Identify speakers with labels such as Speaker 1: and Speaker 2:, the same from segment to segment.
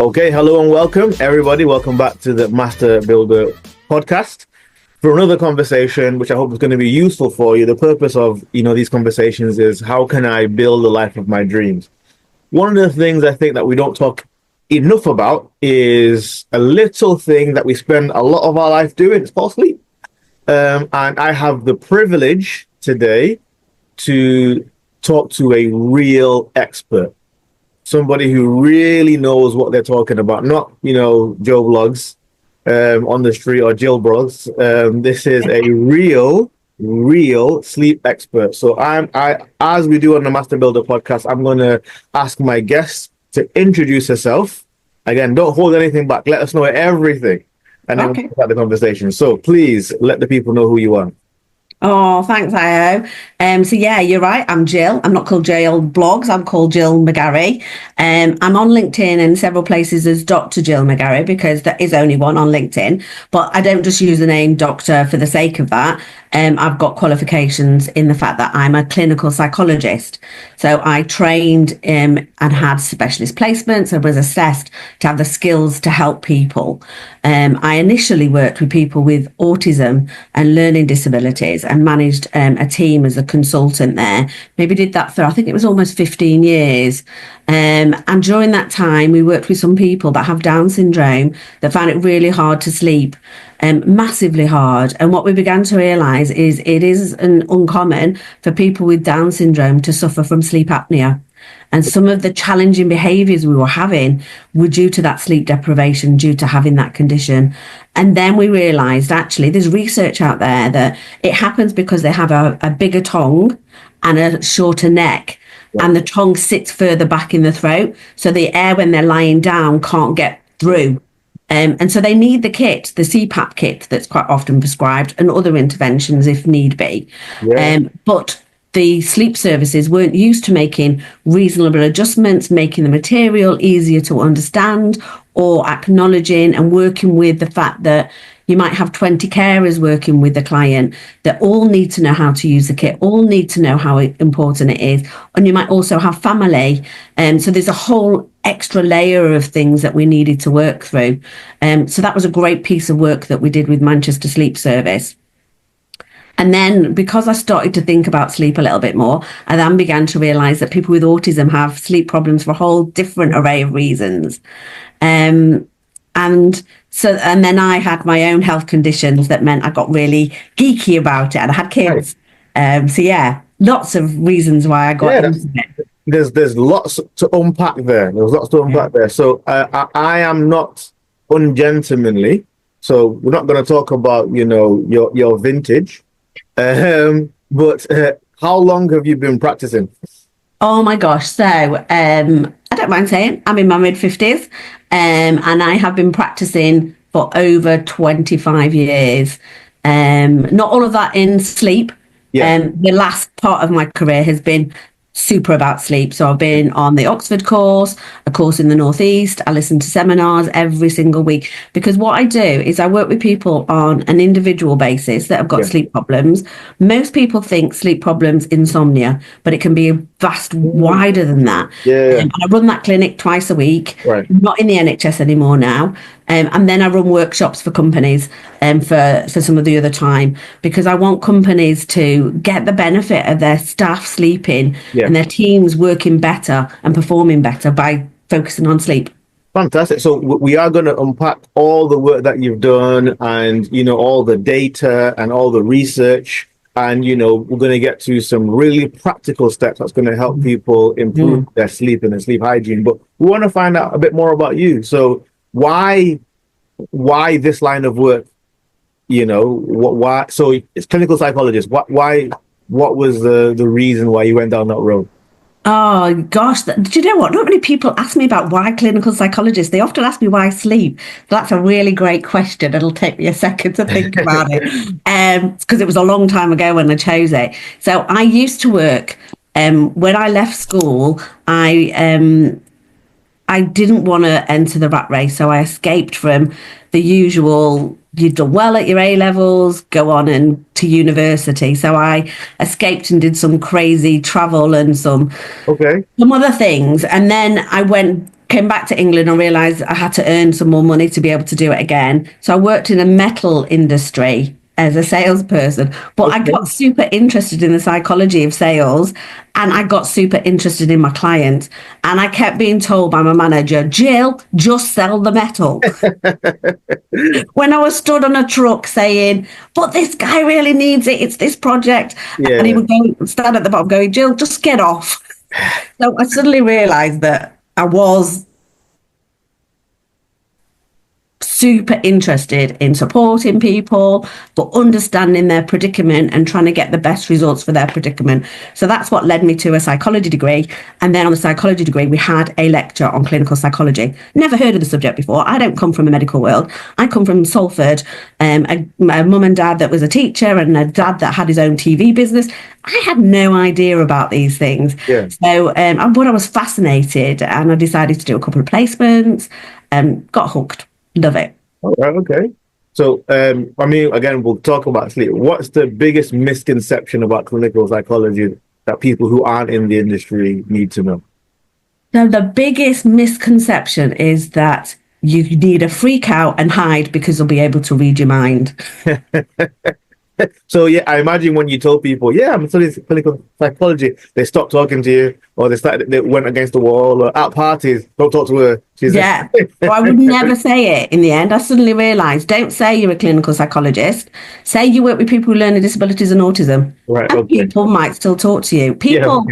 Speaker 1: Okay, hello and welcome, everybody. Welcome back to the Master Builder podcast for another conversation, which I hope is going to be useful for you. The purpose of these conversations is how can I build the life of my dreams? One of the things I think that we don't talk enough about is a little thing that we spend a lot of our life doing. It's called sleep. And I have the privilege today to talk to a real expert. Somebody who really knows what they're talking about, not, Joe Blogs on the street or Jill Blogs. This is a real sleep expert. So as we do on the Master Builder podcast, I'm going to ask my guest to introduce herself. Again, don't hold anything back. Let us know everything. And then we'll start the conversation. So please let the people know who you are.
Speaker 2: Oh, thanks, Ayo. So yeah, you're right. I'm Jill. I'm not called Jill Blogs. I'm called Jill McGarry. I'm on LinkedIn and several places as Dr. Jill McGarry because there is only one on LinkedIn. But I don't just use the name doctor for the sake of that. I've got qualifications in the fact that I'm a clinical psychologist. So I trained and had specialist placements and was assessed to have the skills to help people. I initially worked with people with autism and learning disabilities and managed a team as a consultant there. Maybe did that for, I think it was almost 15 years. And during that time, we worked with some people that have Down syndrome that found it really hard to sleep. Massively hard. And what we began to realise is it is uncommon for people with Down syndrome to suffer from sleep apnea. And some of the challenging behaviours we were having were due to that sleep deprivation, due to having that condition. And then we realised actually there's research out there that it happens because they have a bigger tongue and a shorter neck. Yeah. And the tongue sits further back in the throat. So the air when they're lying down can't get through. And so they need the kit, the CPAP kit that's quite often prescribed and other interventions if need be. Yeah. But the sleep services weren't used to making reasonable adjustments, making the material easier to understand or acknowledging and working with the fact that you might have 20 carers working with the client that all need to know how to use the kit, all need to know how important it is. And you might also have family. So there's a whole extra layer of things that we needed to work through. So that was a great piece of work that we did with Manchester Sleep Service. And then because I started to think about sleep a little bit more, I then began to realise that people with autism have sleep problems for a whole different array of reasons. And then I had my own health conditions that meant I got really geeky about it and I had kids. So yeah, lots of reasons why I got into it.
Speaker 1: There's lots to unpack there. There's lots to unpack there. So I am not ungentlemanly. So we're not going to talk about, your vintage. But how long have you been practicing?
Speaker 2: Oh my gosh. So I don't mind saying I'm in my mid-50s and I have been practicing for over 25 years. Not all of that in sleep. Yeah. The last part of my career has been super about sleep. So I've been on the Oxford course, a course in the Northeast. I listen to seminars every single week because what I do is I work with people on an individual basis that have got sleep problems. Most people think sleep problems, insomnia, but it can be vast wider than that. Yeah. And I run that clinic twice a week. Right. I'm not in the NHS anymore now. And then I run workshops for companies for some of the other time because I want companies to get the benefit of their staff sleeping and their teams working better and performing better by focusing on sleep.
Speaker 1: Fantastic. So we are going to unpack all the work that you've done and, all the data and all the research. And, we're going to get to some really practical steps that's going to help people improve their sleep and their sleep hygiene. But we want to find out a bit more about you. So why this line of work? Why? So it's clinical psychologist. What was the reason why you went down that road?
Speaker 2: Oh gosh, do you know what? Not many people ask me about why clinical psychologist. They often ask me why sleep. That's a really great question. It'll take me a second to think about it. Because it was a long time ago when I chose it. So I used to work when I left school, I didn't want to enter the rat race, so I escaped from the usual, you've done well at your A-levels, go on and to university. So I escaped and did some crazy travel and some other things. And then I went came back to England and realised I had to earn some more money to be able to do it again. So I worked in a metal industry as a salesperson, but I got super interested in the psychology of sales, and I got super interested in my clients. And I kept being told by my manager, Jill, just sell the metal. When I was stood on a truck saying, but this guy really needs it, it's this project.
Speaker 1: Yeah.
Speaker 2: And he would go stand at the bottom going, Jill, just get off. So I suddenly realised that I was super interested in supporting people, but understanding their predicament and trying to get the best results for their predicament. So that's what led me to a psychology degree. And then on the psychology degree, we had a lecture on clinical psychology. Never heard of the subject before. I don't come from a medical world. I come from Salford, a mum and dad that was a teacher and a dad that had his own TV business. I had no idea about these things.
Speaker 1: Yeah.
Speaker 2: So but I was fascinated, and I decided to do a couple of placements and got hooked. Love it.
Speaker 1: All right, okay. So, I mean, again, we'll talk about sleep. What's the biggest misconception about clinical psychology that people who aren't in the industry need to know?
Speaker 2: So the biggest misconception is that you need to freak out and hide because they'll be able to read your mind.
Speaker 1: So, yeah, I imagine when you told people, yeah, I'm studying clinical psychology, they stopped talking to you, or they went against the wall, or at parties, don't talk to her.
Speaker 2: Yeah, well, I would never say it in the end. I suddenly realised, don't say you're a clinical psychologist. Say you work with people with learning disabilities and autism.
Speaker 1: Right,
Speaker 2: and
Speaker 1: okay.
Speaker 2: people might still talk to you. People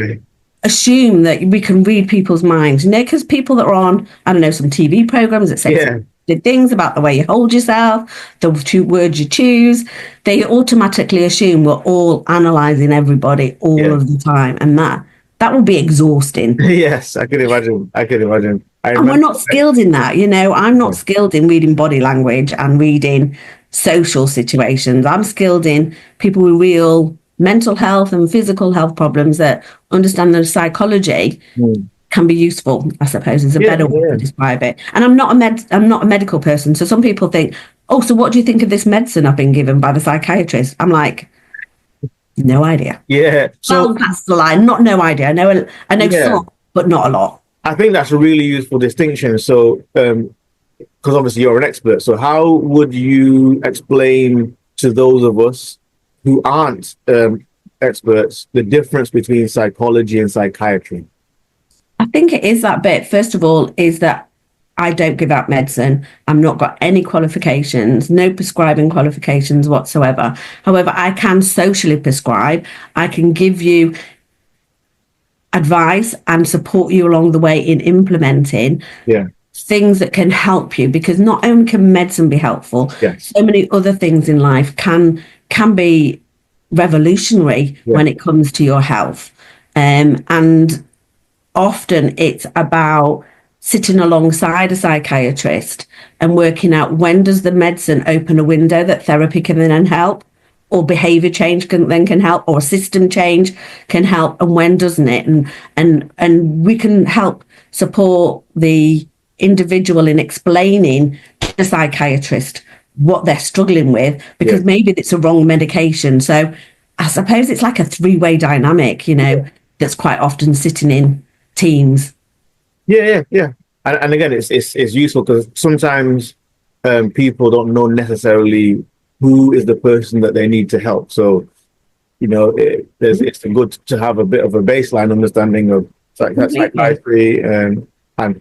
Speaker 2: assume that we can read people's minds, because people that are on, I don't know, some TV programmes that say things about the way you hold yourself, the two words you choose, they automatically assume we're all analysing everybody all of the time, and that would be exhausting.
Speaker 1: Yes, I can imagine.
Speaker 2: And we're not skilled in that, I'm not skilled in reading body language and reading social situations. I'm skilled in people with real mental health and physical health problems that understand the psychology. Can be useful, I suppose, is a better way to describe it. And I'm not a medical person, so some people think, oh, so what do you think of this medicine I've been given by the psychiatrist? I'm like, no idea.
Speaker 1: Yeah. So
Speaker 2: that's the line. Not no idea. I know some, but not a lot.
Speaker 1: I think that's a really useful distinction. So, because obviously you're an expert, so how would you explain to those of us who aren't experts the difference between psychology and psychiatry?
Speaker 2: I think it is that bit. First of all, is that I don't give out medicine. I've not got any qualifications, no prescribing qualifications whatsoever. However, I can socially prescribe. I can give you advice and support you along the way in implementing things that can help you, because not only can medicine be helpful, so many other things in life can be revolutionary when it comes to your health. And often it's about sitting alongside a psychiatrist and working out, when does the medicine open a window that therapy can then help, or behavior change can help, or system change can help, and when doesn't it? And we can help support the individual in explaining to the psychiatrist what they're struggling with, because maybe it's a wrong medication. So I suppose it's like a three-way dynamic, that's quite often sitting in teams. And again, it's useful because sometimes people don't know necessarily who is the person that they need to help. So it's good to have a bit of a baseline understanding of psychiatry and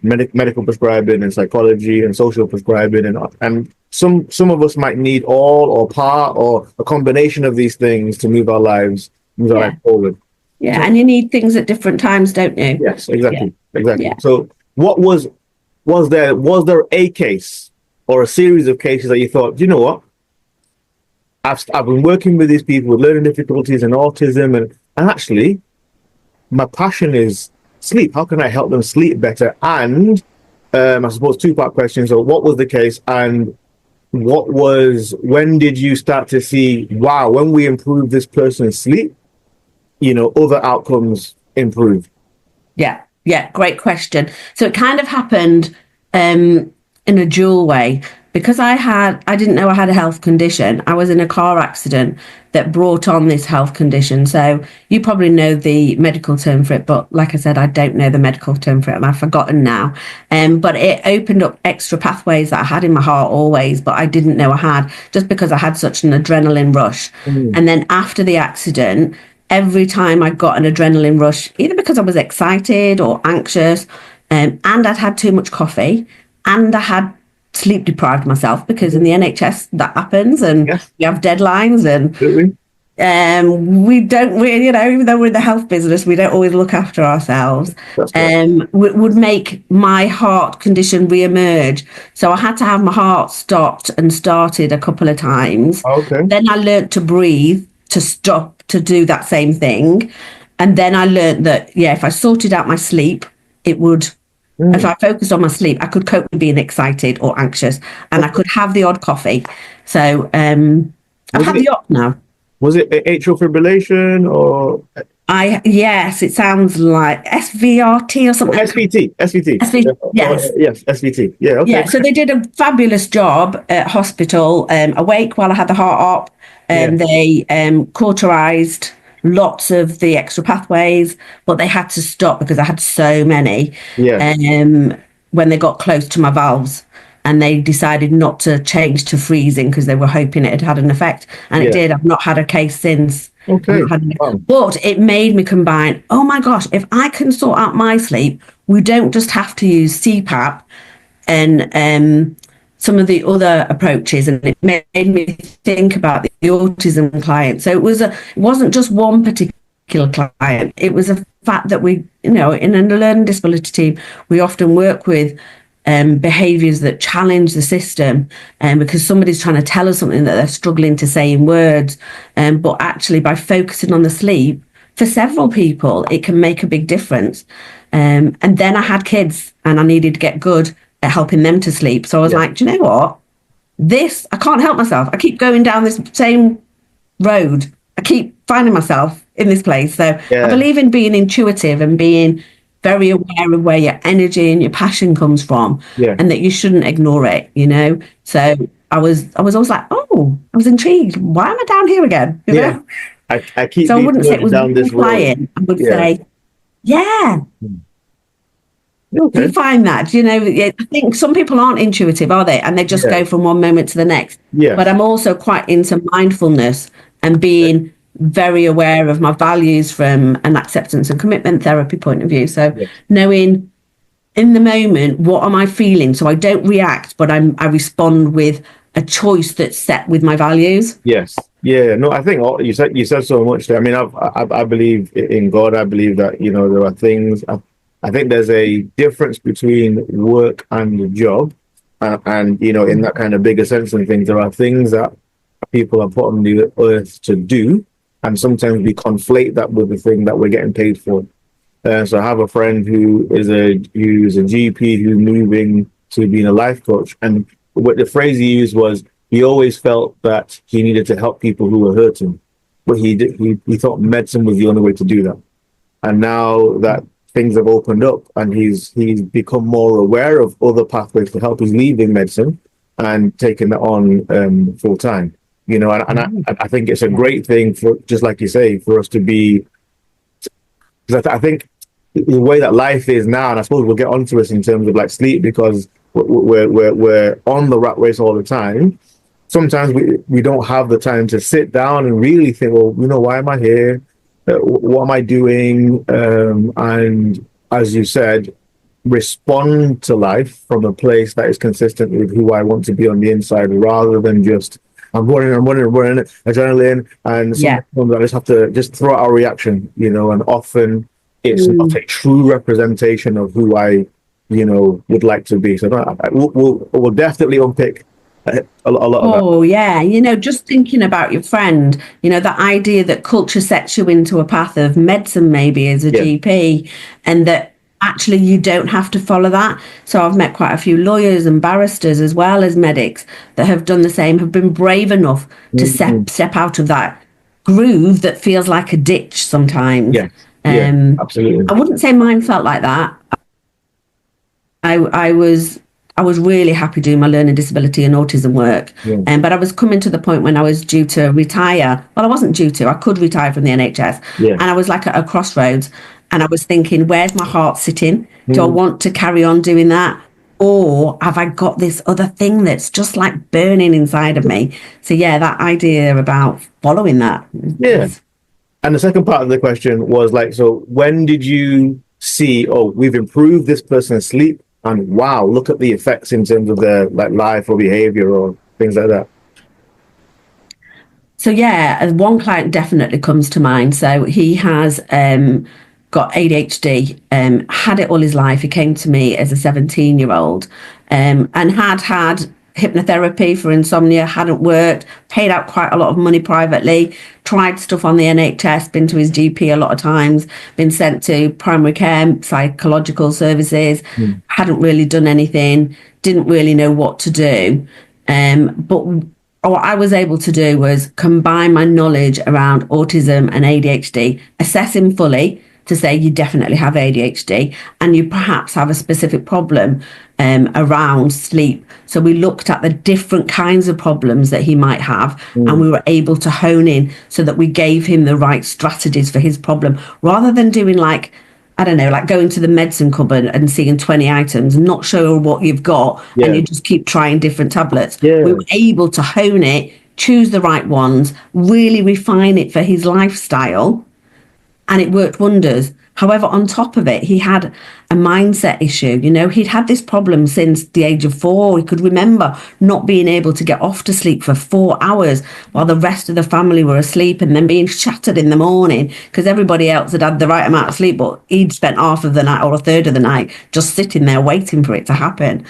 Speaker 2: medical prescribing and psychology and social prescribing, and some of us might need all or part or a combination of these things to move our lives forward. Yeah, and you need things at different times, don't you?
Speaker 1: Yes, exactly. Yeah. So what was there a case or a series of cases that you thought, you know what, I've been working with these people with learning difficulties and autism, and actually my passion is sleep. How can I help them sleep better? And I suppose two-part question. So what was the case, and when did you start to see, wow, when we improve this person's sleep, other outcomes improve? Yeah,
Speaker 2: great question. So it kind of happened in a dual way. because I didn't know I had a health condition. I was in a car accident that brought on this health condition. So you probably know the medical term for it, but like I said, I don't know the medical term for it, and I've forgotten now. But it opened up extra pathways that I had in my heart always, but I didn't know I had, just because I had such an adrenaline rush.
Speaker 1: Mm.
Speaker 2: And then after the accident, every time I got an adrenaline rush, either because I was excited or anxious, and I'd had too much coffee, and I had sleep deprived myself, because in the NHS that happens, and
Speaker 1: Yes,
Speaker 2: we have deadlines, and
Speaker 1: absolutely.
Speaker 2: we don't really, even though we're in the health business, we don't always look after ourselves.
Speaker 1: That's correct.
Speaker 2: Would make my heart condition re-emerge. So I had to have my heart stopped and started a couple of times.
Speaker 1: Okay.
Speaker 2: Then I learnt to breathe, to stop, to do that same thing. And then I learnt that, yeah, if I sorted out my sleep, it would, if I focused on my sleep, I could cope with being excited or anxious, and I could have the odd coffee. So I've
Speaker 1: Was
Speaker 2: had
Speaker 1: it
Speaker 2: the odd now.
Speaker 1: was it atrial fibrillation or
Speaker 2: Yes, it sounds like SVRT or something.
Speaker 1: SVT? SVT.
Speaker 2: SV, yes.
Speaker 1: Yes, SVT. Yeah, okay.
Speaker 2: Yeah, so they did a fabulous job at hospital, awake while I had the heart op.
Speaker 1: Yeah.
Speaker 2: They cauterized lots of the extra pathways, but they had to stop because I had so many.
Speaker 1: Yeah.
Speaker 2: When they got close to my valves, and they decided not to change to freezing because they were hoping it had had an effect, and
Speaker 1: Yeah.
Speaker 2: it did. I've not had a case since.
Speaker 1: Okay. Wow.
Speaker 2: But it made me combine, oh my gosh, if I can sort out my sleep, we don't just have to use CPAP and some of the other approaches. And it made me think about the autism client. So it wasn't just one particular client. It was a fact that we, in a learning disability team, we often work with behaviours that challenge the system, because somebody's trying to tell us something that they're struggling to say in words. But actually, by focusing on the sleep, for several people, it can make a big difference. And then I had kids, and I needed to get good at helping them to sleep. So I was like, do you know what? I can't help myself. I keep going down this same road. I keep finding myself in this place. So I believe in being intuitive and being very aware of where your energy and your passion comes from, and that you shouldn't ignore it, So I was always like, oh, I was intrigued. Why am I down here again? You know?
Speaker 1: I keep
Speaker 2: so I wouldn't say it was
Speaker 1: down this
Speaker 2: road. I would say, yeah.
Speaker 1: Okay.
Speaker 2: Do you find that? I think some people aren't intuitive, are they? And they just go from one moment to the next.
Speaker 1: Yeah.
Speaker 2: But I'm also quite into mindfulness and being very aware of my values from an acceptance and commitment therapy point of view. So knowing in the moment, what am I feeling? So I don't react, but I respond with a choice that's set with my values.
Speaker 1: Yes. Yeah. No, I think you said so much there. I mean, I believe in God. I believe that, there are things. I think there's a difference between work and the job. And in that kind of bigger sense and things, there are things that people are put on the earth to do. And sometimes we conflate that with the thing that we're getting paid for. So I have a friend who's a GP who's moving to being a life coach. And what the phrase he used was, he always felt that he needed to help people who were hurting. But he thought medicine was the only way to do that. And now that things have opened up and he's become more aware of other pathways to help, he's leaving medicine and taking that on full time. And I think it's a great thing for, just like you say, for us to be, because I think the way that life is now, and I suppose we'll get onto this in terms of like sleep, because we're on the rat race all the time. Sometimes we don't have the time to sit down and really think, well, why am I here? What am I doing? And as you said, respond to life from a place that is consistent with who I want to be on the inside, rather than just I'm running, adrenaline, and sometimes I just have to just throw out a reaction, and often it's not a true representation of who I, would like to be. So we'll definitely unpick a lot of that.
Speaker 2: Oh, yeah. Just thinking about your friend, the idea that culture sets you into a path of medicine, maybe as a GP, and that actually you don't have to follow that. So I've met quite a few lawyers and barristers as well as medics that have done the same, have been brave enough to step out of that groove that feels like a ditch sometimes.
Speaker 1: Absolutely.
Speaker 2: I wouldn't say mine felt like that. I was I was really happy doing my learning disability and autism work. But I was coming to the point when I was due to retire. Well, I wasn't due to. I could retire from the NHS. And I was like at a crossroads. And I was thinking, where's my heart sitting? Do I want to carry on doing that? Or have I got this other thing that's just like burning inside of me? So, yeah, that idea about following that.
Speaker 1: Yeah. And the second part of the question was like, so when did you see, oh, we've improved this person's sleep, and wow, look at the effects in terms of their like life or behavior or things like that?
Speaker 2: So, yeah, one client definitely comes to mind. So he has got ADHD, had it all his life. He came to me as a 17-year-old and had hypnotherapy for insomnia, hadn't worked, paid out quite a lot of money privately, tried stuff on the NHS, been to his GP a lot of times, been sent to primary care, psychological services, hadn't really done anything, didn't really know what to do. But what I was able to do was combine my knowledge around autism and ADHD, assess him fully, to say you definitely have ADHD and you perhaps have a specific problem around sleep. So we looked at the different kinds of problems that he might have and we were able to hone in so that we gave him the right strategies for his problem, rather than doing like, I don't know, like going to the medicine cupboard and seeing 20 items, not sure what you've got, and you just keep trying different tablets. We were able to hone it, choose the right ones, really refine it for his lifestyle, and it worked wonders. However, on top of it, he had a mindset issue. You know, he'd had this problem since the age of 4. He could remember not being able to get off to sleep for 4 hours while the rest of the family were asleep, and then being shattered in the morning because everybody else had had the right amount of sleep, but he'd spent half of the night or a third of the night just sitting there waiting for it to happen.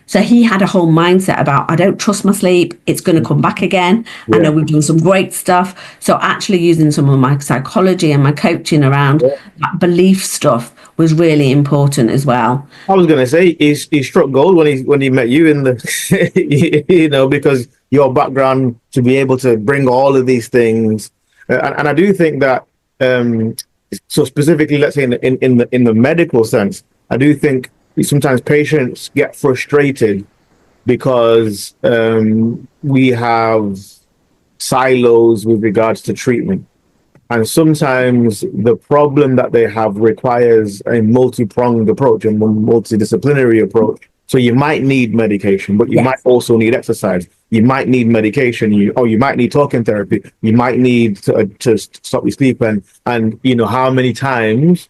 Speaker 2: So he had a whole mindset about, I don't trust my sleep, it's going to come back again. I know we've done some great stuff. So actually using some of my psychology and my coaching around that belief stuff was really important as well.
Speaker 1: I was going to say he struck gold when he met you in the, you know, because your background to be able to bring all of these things, and I do think that, so specifically, let's say in the medical sense, I do think sometimes patients get frustrated because we have silos with regards to treatment. And sometimes the problem that they have requires a multi-pronged approach, a multidisciplinary approach. So you might need medication, but you might also need exercise. You might need medication, you might need talking therapy. You might need to stop your sleep. And you know, how many times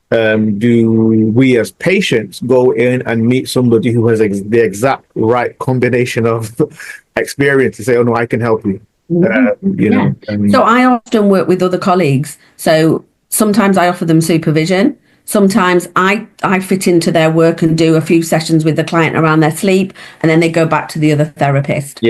Speaker 1: do we as patients go in and meet somebody who has the exact right combination of experience to say, oh no, I can help you. You know.
Speaker 2: So I often work with other colleagues. So sometimes I offer them supervision. Sometimes I fit into their work and do a few sessions with the client around their sleep, and then they go back to the other therapist.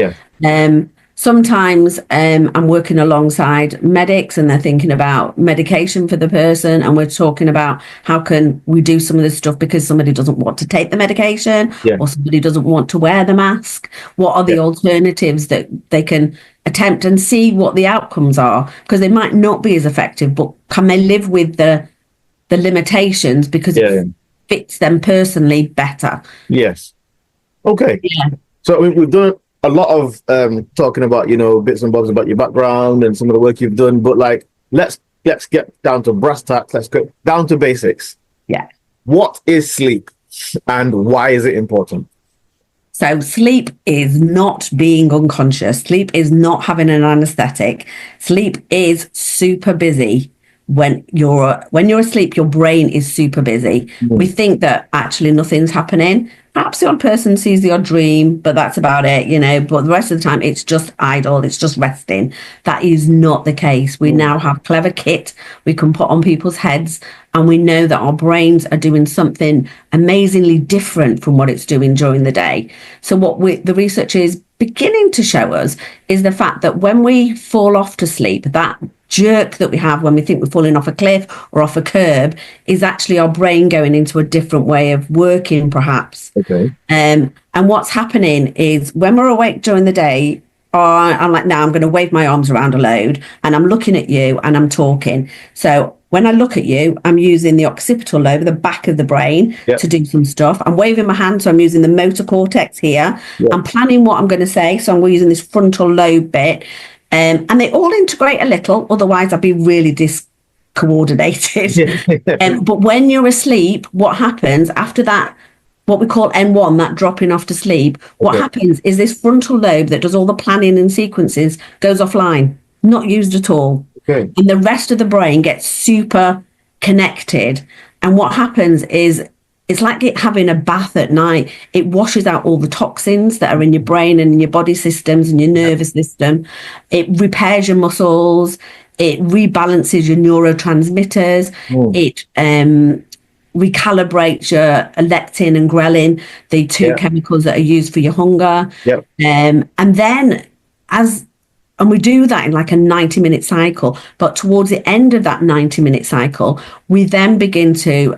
Speaker 2: Sometimes I'm working alongside medics and they're thinking about medication for the person, and we're talking about how can we do some of this stuff because somebody doesn't want to take the medication or somebody doesn't want to wear the mask. What are the alternatives that they can attempt and see what the outcomes are? Because they might not be as effective, but can they live with the limitations because it fits them personally better?
Speaker 1: Yes. Okay. So we've done a lot of talking about, you know, bits and bobs about your background and some of the work you've done, but like let's get down to brass tacks. Let's go down to basics. What is sleep and why is it important?
Speaker 2: So sleep is not being unconscious. Sleep is not having an anesthetic. Sleep is super busy. When you're asleep, your brain is super busy. We think that actually nothing's happening. Perhaps the odd person sees the odd dream, but that's about it, you know. But the rest of the time, it's just idle. It's just resting. That is not the case. We now have clever kit we can put on people's heads, and we know that our brains are doing something amazingly different from what it's doing during the day. So what the research is beginning to show us is the fact that when we fall off to sleep, that jerk that we have when we think we're falling off a cliff or off a curb is actually our brain going into a different way of working, perhaps. And what's happening is when we're awake during the day, I'm like, now I'm going to wave my arms around a load and I'm looking at you and I'm talking. So when I look at you, I'm using the occipital lobe, the back of the brain, to do some stuff. I'm waving my hand, so I'm using the motor cortex here. I'm planning what I'm going to say, so I'm using this frontal lobe bit. And they all integrate a little, otherwise I'd be really discoordinated. But when you're asleep, what happens after that, what we call N1, that dropping off to sleep, what happens is this frontal lobe that does all the planning and sequences goes offline, not used at all. And the rest of the brain gets super connected. And what happens is it's like having a bath at night. It washes out all the toxins that are in your brain and in your body systems and your nervous system. It repairs your muscles. It rebalances your neurotransmitters. It recalibrates your leptin and ghrelin, the two chemicals that are used for your hunger. And then and we do that in like a 90-minute cycle. But towards the end of that 90-minute cycle, we then begin to,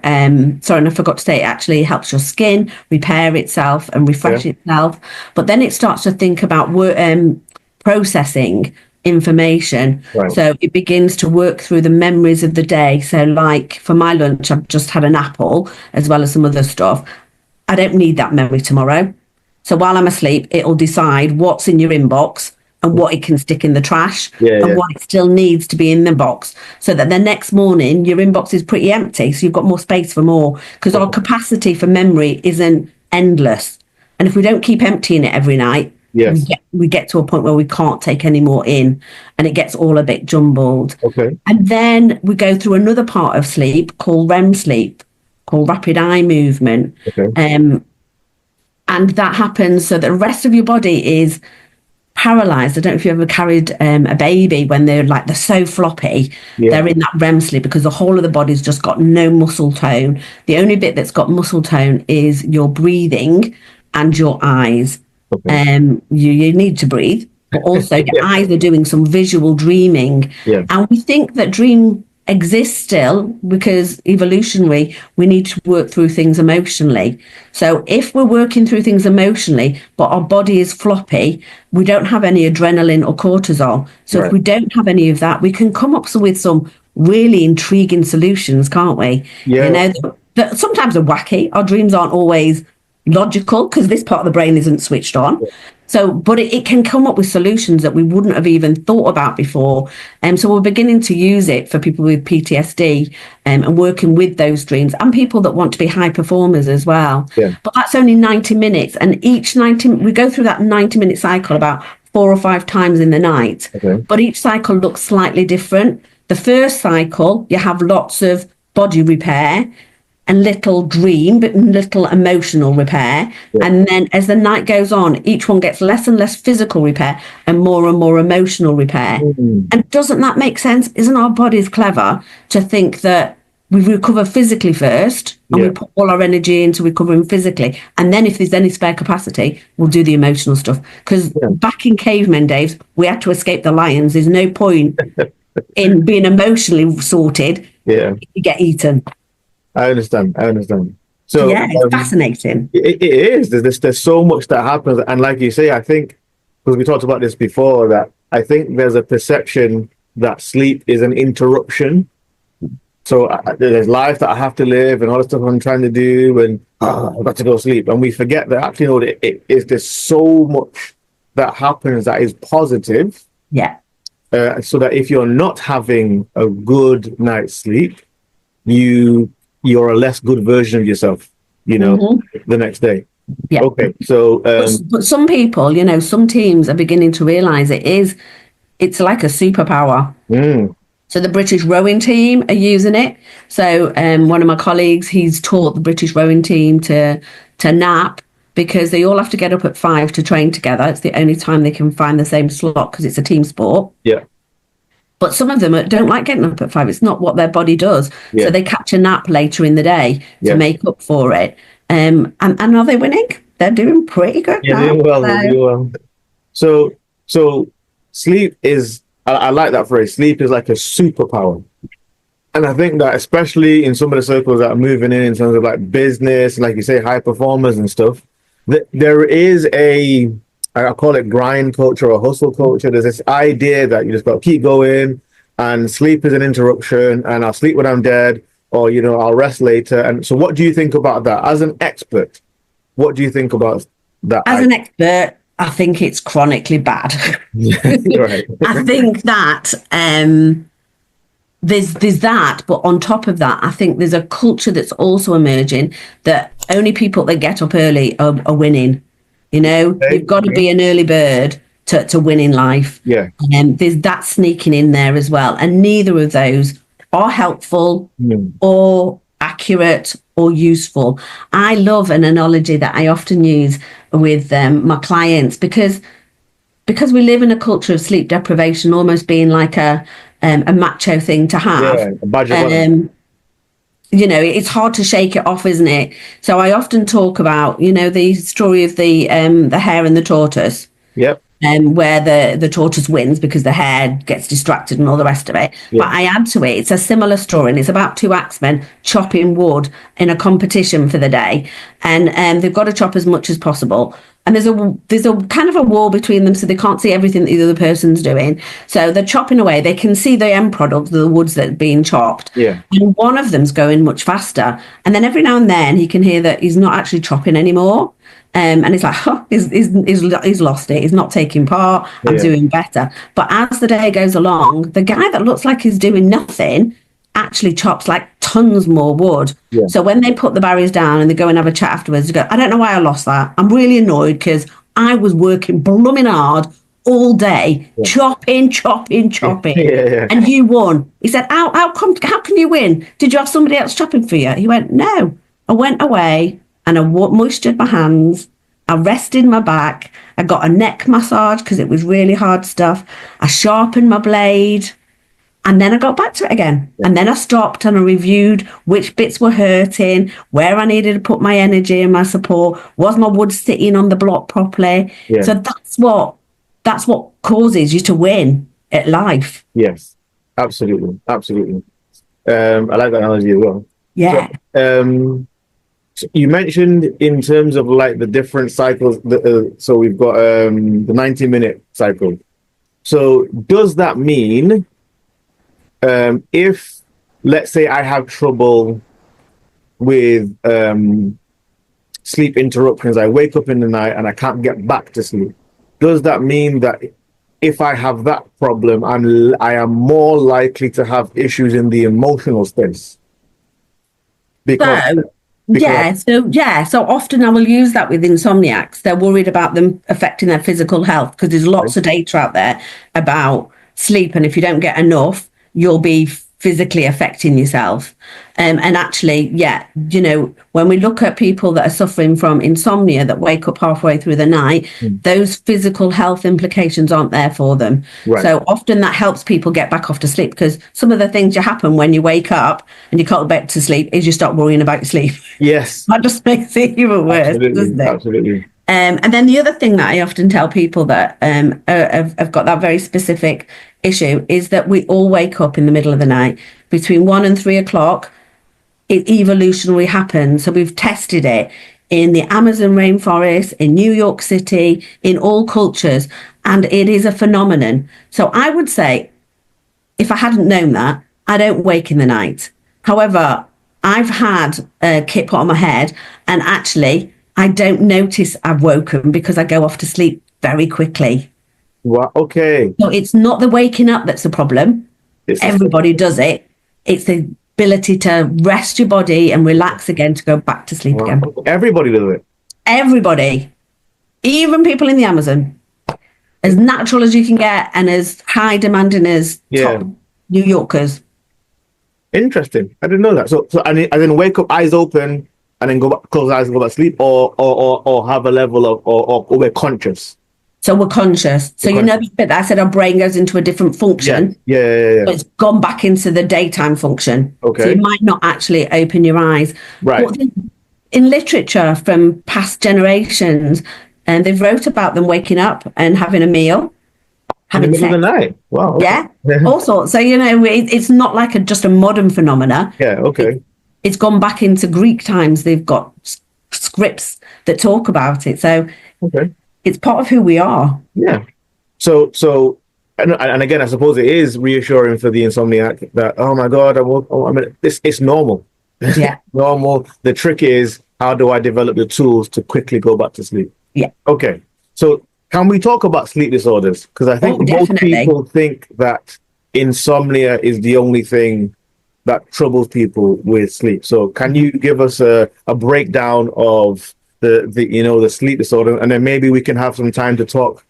Speaker 2: sorry, and I forgot to say, it actually helps your skin repair itself and refresh itself. But then it starts to think about processing information. So it begins to work through the memories of the day. So like for my lunch, I've just had an apple as well as some other stuff. I don't need that memory tomorrow. So while I'm asleep, it'll decide what's in your inbox and what it can stick in the trash and what it still needs to be in the box, so that the next morning your inbox is pretty empty, so you've got more space for more, because our capacity for memory isn't endless. And if we don't keep emptying it every night, we get to a point where we can't take any more in, and it gets all a bit jumbled. And then we go through another part of sleep called REM sleep, called rapid eye movement. And that happens so that the rest of your body is paralyzed. I don't know if you ever carried a baby when they're so floppy. They're in that REM sleep because the whole of the body's just got no muscle tone. The only bit that's got muscle tone is your breathing and your eyes. You need to breathe, but also your eyes are doing some visual dreaming. And we think that dream exists still because evolutionary, we need to work through things emotionally. So if we're working through things emotionally, but our body is floppy, we don't have any adrenaline or cortisol. So if we don't have any of that, we can come up with some really intriguing solutions, can't we? You know, that sometimes are wacky. Our dreams aren't always logical because this part of the brain isn't switched on. So, but it can come up with solutions that we wouldn't have even thought about before. So we're beginning to use it for people with PTSD and working with those dreams, and people that want to be high performers as well. But that's only 90 minutes. And we go through that 90-minute cycle about 4 or 5 times in the night. But each cycle looks slightly different. The first cycle, you have lots of body repair and little dream, but little emotional repair. And then as the night goes on, each one gets less and less physical repair and more emotional repair. And doesn't that make sense? Isn't our bodies clever to think that we recover physically first and we put all our energy into recovering physically, and then if there's any spare capacity, we'll do the emotional stuff? Because back in cavemen days, we had to escape the lions. There's no point in being emotionally sorted if you get eaten.
Speaker 1: I understand. So
Speaker 2: it's fascinating.
Speaker 1: It is. There's so much that happens, and like you say, I think, because we talked about this before, that I think there's a perception that sleep is an interruption. So there's life that I have to live and all the stuff I'm trying to do, and I've got to go sleep, and we forget that actually, there's so much that happens that is positive. So that if you're not having a good night's sleep, you're a less good version of yourself, the next day. Okay, so
Speaker 2: but some people, some teams are beginning to realize it's like a superpower. So the British rowing team are using it. So one of my colleagues, he's taught the British rowing team to nap, because they all have to get up at 5 to train together. It's the only time they can find the same slot because it's a team sport. But some of them don't like getting up at 5. It's not what their body does. So they catch a nap later in the day to make up for it. And are they winning? They're doing pretty good now.
Speaker 1: Doing well. So sleep is, I like that phrase, sleep is like a superpower. And I think that especially in some of the circles that are moving in terms of like business, like you say, high performers and stuff, there is I call it grind culture or hustle culture. There's this idea that you just got to keep going, and sleep is an interruption, and I'll sleep when I'm dead, or I'll rest later. And so, what do you think about that as an expert? What do you think about that?
Speaker 2: As an expert, I think it's chronically bad.
Speaker 1: Right.
Speaker 2: I think that there's that, but on top of that, I think there's a culture that's also emerging that only people that get up early are winning. You've got to be an early bird to win in life.
Speaker 1: Yeah.
Speaker 2: And there's that sneaking in there as well. And neither of those are helpful or accurate or useful. I love an analogy that I often use with my clients because we live in a culture of sleep deprivation almost being like a macho thing to have.
Speaker 1: Yeah, a badge of honor.
Speaker 2: It's hard to shake it off, isn't it? So I often talk about, the story of the hare and the tortoise.
Speaker 1: Yep.
Speaker 2: Where the tortoise wins because the hare gets distracted and all the rest of it.
Speaker 1: Yeah.
Speaker 2: But I add to it, it's a similar story, and it's about two axemen chopping wood in a competition for the day, and they've got to chop as much as possible. And there's a kind of a wall between them, so they can't see everything that the other person's doing. So they're chopping away. They can see the end product, the woods that are being chopped.
Speaker 1: Yeah.
Speaker 2: And one of them's going much faster. And then every now and then he can hear that he's not actually chopping anymore. And it's like, he's lost it. He's not taking part. I'm doing better. But as the day goes along, the guy that looks like he's doing nothing actually chops like tons more wood.
Speaker 1: Yeah.
Speaker 2: So when they put the barriers down and they go and have a chat afterwards, they go, I don't know why I lost that. I'm really annoyed because I was working blooming hard all day, chopping.
Speaker 1: Yeah.
Speaker 2: And you won. He said, how can you win? Did you have somebody else chopping for you? He went, no. I went away and I moistured my hands. I rested my back. I got a neck massage because it was really hard stuff. I sharpened my blade. And then I got back to it again. Yeah. And then I stopped and I reviewed which bits were hurting, where I needed to put my energy and my support. Was my wood sitting on the block properly? Yeah. So that's what causes you to win at life.
Speaker 1: Yes, absolutely. I like that analogy as well.
Speaker 2: Yeah.
Speaker 1: So you mentioned in terms of like the different cycles. So we've got the 90-minute cycle. So does that mean if, let's say, I have trouble with sleep interruptions, I wake up in the night and I can't get back to sleep, does that mean that if I have that problem, I am more likely to have issues in the emotional space?
Speaker 2: So often I will use that with insomniacs. They're worried about them affecting their physical health because there's lots of data out there about sleep, and if you don't get enough, you'll be physically affecting yourself. And actually, when we look at people that are suffering from insomnia that wake up halfway through the night, those physical health implications aren't there for them. Right. So often that helps people get back off to sleep, because some of the things that happen when you wake up and you can't get back to sleep is you start worrying about your sleep.
Speaker 1: Yes.
Speaker 2: That just makes it even worse, doesn't it?
Speaker 1: Absolutely.
Speaker 2: And then the other thing that I often tell people that have got that very specific issue is that we all wake up in the middle of the night between 1 and 3 o'clock. It evolutionarily happens. So we've tested it in the Amazon rainforest, in New York City, in all cultures, and it is a phenomenon. So I would say, if I hadn't known that, I don't wake in the night. However, I've had a kit put on my head, and actually I don't notice I've woken because I go off to sleep very quickly.
Speaker 1: Well, okay.
Speaker 2: So it's not the waking up that's the problem. Everybody does it. It's the ability to rest your body and relax again to go back to sleep again.
Speaker 1: Everybody does it.
Speaker 2: Everybody. Even people in the Amazon. As natural as you can get and as high demanding as top New Yorkers.
Speaker 1: Interesting. I didn't know that. So I then wake up, eyes open, and then go back, close eyes and go back to sleep, or have a level of, or we're conscious.
Speaker 2: So we're conscious. So you know the bit that I said our brain goes into a different function.
Speaker 1: Yeah.
Speaker 2: So it's gone back into the daytime function.
Speaker 1: Okay.
Speaker 2: So you might not actually open your eyes.
Speaker 1: Right.
Speaker 2: But in literature from past generations, and they've wrote about them waking up and having a meal.
Speaker 1: In the middle of the night. Wow.
Speaker 2: Okay. Yeah. All sorts. So, it's not like just a modern phenomena.
Speaker 1: Yeah, okay.
Speaker 2: It's gone back into Greek times. They've got scripts that talk about it. So it's part of who we are.
Speaker 1: Yeah. So And again, I suppose it is reassuring for the insomniac that, oh my God, I mean, it's normal.
Speaker 2: Yeah.
Speaker 1: Normal. The trick is, how do I develop the tools to quickly go back to sleep?
Speaker 2: Yeah.
Speaker 1: Okay. So can we talk about sleep disorders? Because I think most
Speaker 2: Definitely.
Speaker 1: people think that insomnia is the only thing that troubles people with sleep. So can you give us a breakdown of the sleep disorder, and then maybe we can have some time to talk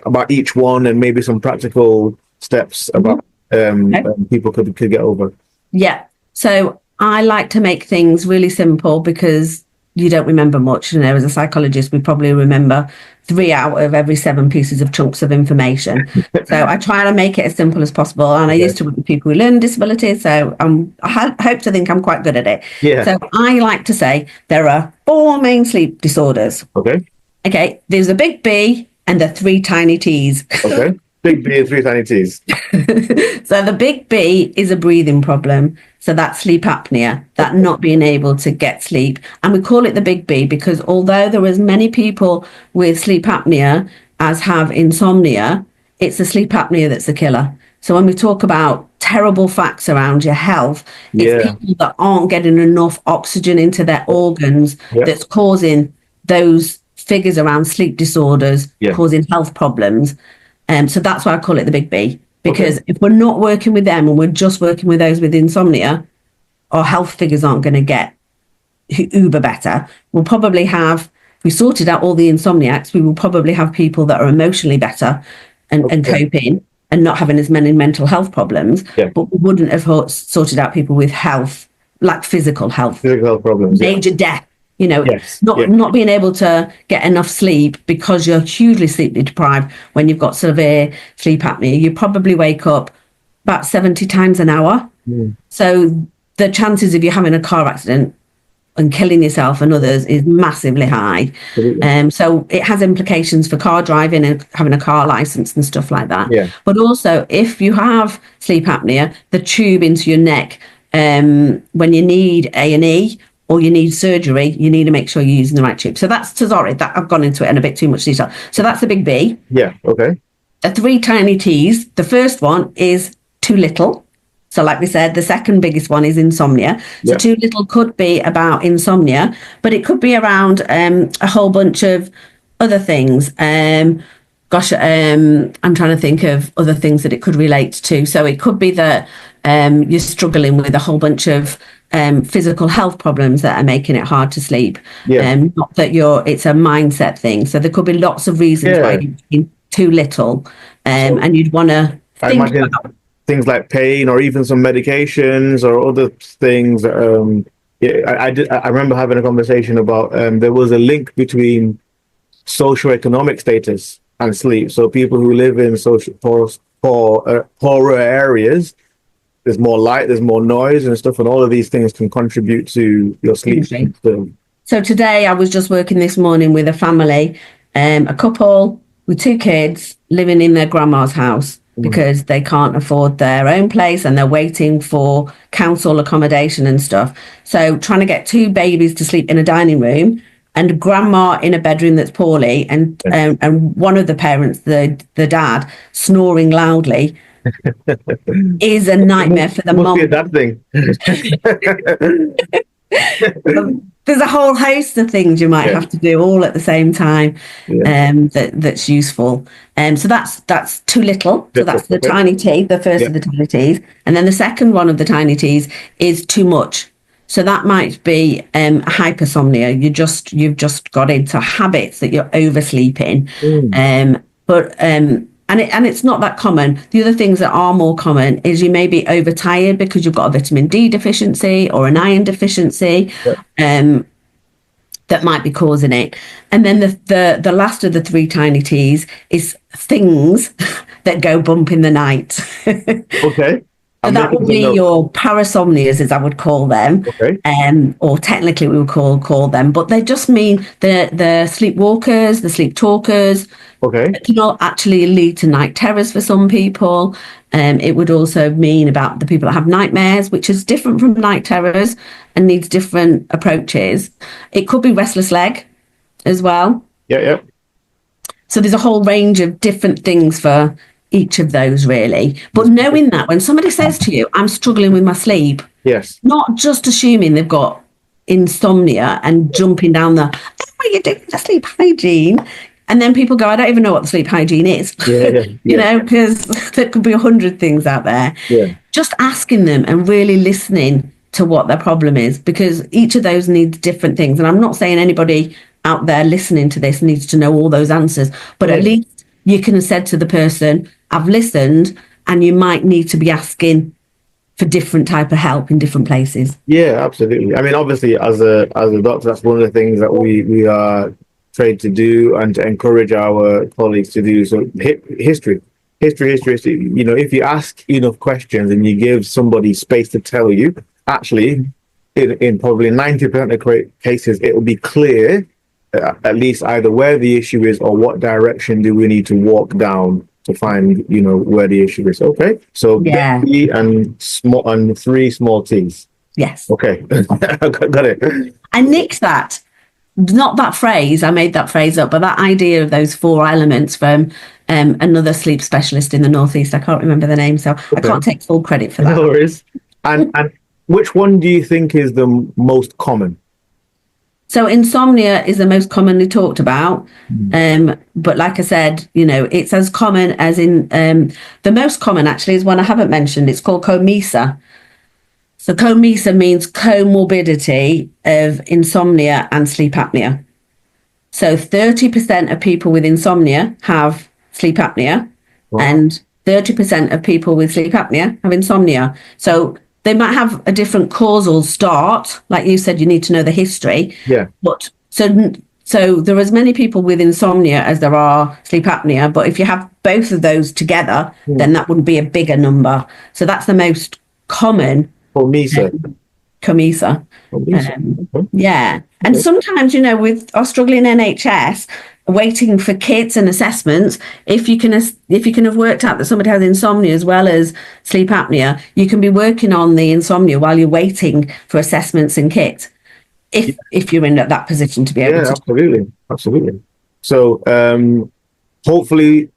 Speaker 1: about each one and maybe some practical steps about
Speaker 2: Okay.
Speaker 1: people could get over.
Speaker 2: Yeah. So I like to make things really simple because you don't remember much. You know, as a psychologist, we probably remember 3 out of every 7 pieces of chunks of information. So I try to make it as simple as possible. And I used to work with people with learning disabilities, so I hope to think I'm quite good at it.
Speaker 1: Yeah.
Speaker 2: So I like to say there are 4 main sleep disorders.
Speaker 1: Okay.
Speaker 2: Okay. There's a big B and the 3 tiny T's.
Speaker 1: Okay. Big B and 3 tiny T's.
Speaker 2: So the big B is a breathing problem. So that's sleep apnea, that not being able to get sleep. And we call it the big B because although there are as many people with sleep apnea as have insomnia, it's the sleep apnea that's the killer. So when we talk about terrible facts around your health, it's people that aren't getting enough oxygen into their organs that's causing those figures around sleep disorders, causing health problems. So that's why I call it the big B. Because if we're not working with them and we're just working with those with insomnia, our health figures aren't going to get uber better. We'll probably have, if we sorted out all the insomniacs, we will probably have people that are emotionally better and coping and not having as many mental health problems. But we wouldn't have sorted out people with health, like physical health.
Speaker 1: Physical health problems.
Speaker 2: Major death. You know, not being able to get enough sleep because you're hugely sleep deprived when you've got severe sleep apnea. You probably wake up about 70 times an hour. So the chances of you having a car accident and killing yourself and others is massively high. So it has implications for car driving and having a car license and stuff like that. But also, if you have sleep apnea, the tube into your neck, when you need A&E, or you need surgery, you need to make sure you're using the right tube. So sorry, that I've gone into it in a bit too much detail. So that's the big B.
Speaker 1: Yeah, okay.
Speaker 2: The 3 tiny T's. The first one is too little. So like we said, the second biggest one is insomnia. So too little could be about insomnia, but it could be around a whole bunch of other things. I'm trying to think of other things that it could relate to. So it could be that you're struggling with a whole bunch of physical health problems that are making it hard to sleep. Not that it's a mindset thing. So there could be lots of reasons why you're eating too little, and you'd want to think about
Speaker 1: things like pain or even some medications or other things. I remember having a conversation about there was a link between socioeconomic status and sleep. So people who live in poorer areas, there's more light, there's more noise and stuff, and all of these things can contribute to your sleep.
Speaker 2: So today I was just working this morning with a family, a couple with 2 kids living in their grandma's house because they can't afford their own place and they're waiting for council accommodation and stuff. So trying to get 2 babies to sleep in a dining room and grandma in a bedroom that's poorly and one of the parents, the dad, snoring loudly is a nightmare for the mum.
Speaker 1: Must be a dad thing.
Speaker 2: There's a whole host of things you might have to do all at the same time that's useful. So that's too little. So that's the tiny T, the first of the tiny T's. And then the second one of the tiny T's is too much. So that might be hypersomnia. You've just got into habits that you're oversleeping. And it's not that common. The other things that are more common is you may be overtired because you've got a vitamin D deficiency or an iron deficiency that might be causing it. And then the last of the 3 tiny T's is things that go bump in the night.
Speaker 1: Okay.
Speaker 2: So that would be your parasomnias, as I would call them, or technically we would call them, but they just mean the sleepwalkers, the sleep talkers. It can all actually lead to night terrors for some people. It would also mean about the people that have nightmares, which is different from night terrors and needs different approaches. It could be restless leg as well. So there's a whole range of different things for each of those really. But knowing that when somebody says to you, I'm struggling with my sleep,
Speaker 1: Yes.
Speaker 2: not just assuming they've got insomnia and jumping down the, oh, what are you doing to sleep hygiene? And then people go, I don't even know what the sleep hygiene is.
Speaker 1: Yeah.
Speaker 2: You know, because there could be 100 things out there.
Speaker 1: Yeah.
Speaker 2: Just asking them and really listening to what their problem is, because each of those needs different things. And I'm not saying anybody out there listening to this needs to know all those answers, but at least you can have said to the person, I've listened, and you might need to be asking for different type of help in different places.
Speaker 1: Yeah, absolutely. I mean, obviously, as a doctor, that's one of the things that we are trained to do and to encourage our colleagues to do. So history. You know, if you ask enough questions and you give somebody space to tell you, actually, in probably 90% of cases, it will be clear at least either where the issue is or what direction do we need to walk down to find, you know, where the issue is. Okay, so
Speaker 2: Yeah.
Speaker 1: big T and 3 small T's.
Speaker 2: Yes.
Speaker 1: Okay, got it.
Speaker 2: I nicked that. Not that phrase, I made that phrase up, but that idea of those 4 elements from another sleep specialist in the Northeast. I can't remember the name, so I can't take full credit for that.
Speaker 1: No worries. And which one do you think is the most common?
Speaker 2: So insomnia is the most commonly talked about. But like I said, you know, it's as common as in the most common actually is one I haven't mentioned. It's called COMISA. So COMISA means comorbidity of insomnia and sleep apnea. So 30% of people with insomnia have sleep apnea. Wow. And 30% of people with sleep apnea have insomnia. So they might have a different causal start. Like you said, you need to know the history.
Speaker 1: Yeah.
Speaker 2: But so there are as many people with insomnia as there are sleep apnea. But if you have both of those together, then that would be a bigger number. So that's the most common. COMISA. Yeah. And sometimes, you know, with our struggling NHS, waiting for kits and assessments, if you can have worked out that somebody has insomnia as well as sleep apnea, you can be working on the insomnia while you're waiting for assessments and kits. If you're in that position to be able to.
Speaker 1: Absolutely. So hopefully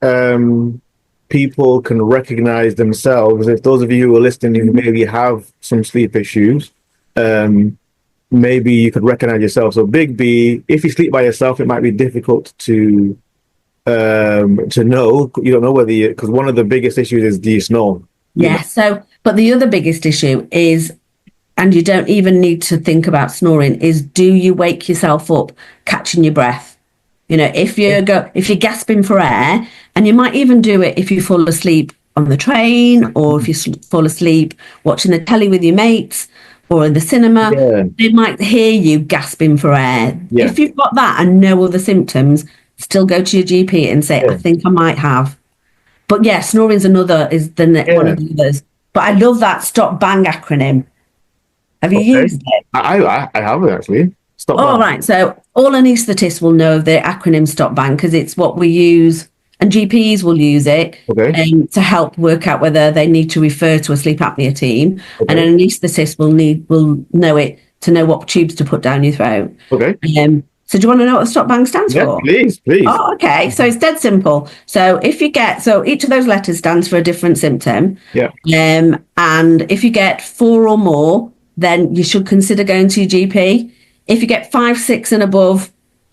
Speaker 1: people can recognize themselves. If those of you who are listening who maybe have some sleep issues, maybe you could recognize yourself. So big B, if you sleep by yourself, it might be difficult to know. You don't know whether because one of the biggest issues is, do you snore?
Speaker 2: Yeah. So, but the other biggest issue is, and you don't even need to think about snoring, is do you wake yourself up catching your breath? You know, if you're gasping for air, and you might even do it if you fall asleep on the train, or if you fall asleep watching the telly with your mates, or in the cinema, they might hear you gasping for air. Yeah. If you've got that and no other symptoms, still go to your GP and say, I think I might have. But yeah, snoring's one of the others. But I love that stop bang acronym. Have you used it?
Speaker 1: I haven't actually. Stop bang.
Speaker 2: All right. So all anaesthetists will know the acronym stop bang because it's what we use, and GPs will use it to help work out whether they need to refer to a sleep apnea team. And an anaesthetist will know it to know what tubes to put down your throat. So do you want to know what the stop bang stands for?
Speaker 1: Please.
Speaker 2: Oh, okay. So it's dead simple. So each of those letters stands for a different symptom.
Speaker 1: Yeah.
Speaker 2: And if you get 4 or more, then you should consider going to your GP. If you get 5, 6 and above,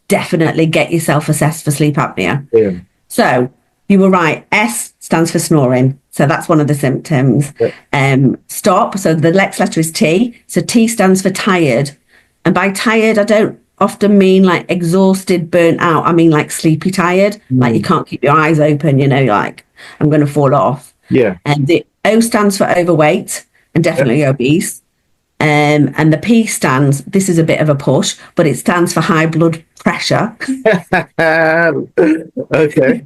Speaker 2: definitely get yourself assessed for sleep apnea.
Speaker 1: Yeah.
Speaker 2: So you were right. S stands for snoring. So that's one of the symptoms. Yeah. Stop. So the next letter is T. So T stands for tired. And by tired, I don't often mean like exhausted, burnt out. I mean like sleepy tired. Like you can't keep your eyes open, you know, like I'm going to fall off.
Speaker 1: Yeah.
Speaker 2: And the O stands for overweight and definitely obese. And the P stands, this is a bit of a push, but it stands for high blood pressure.
Speaker 1: Okay.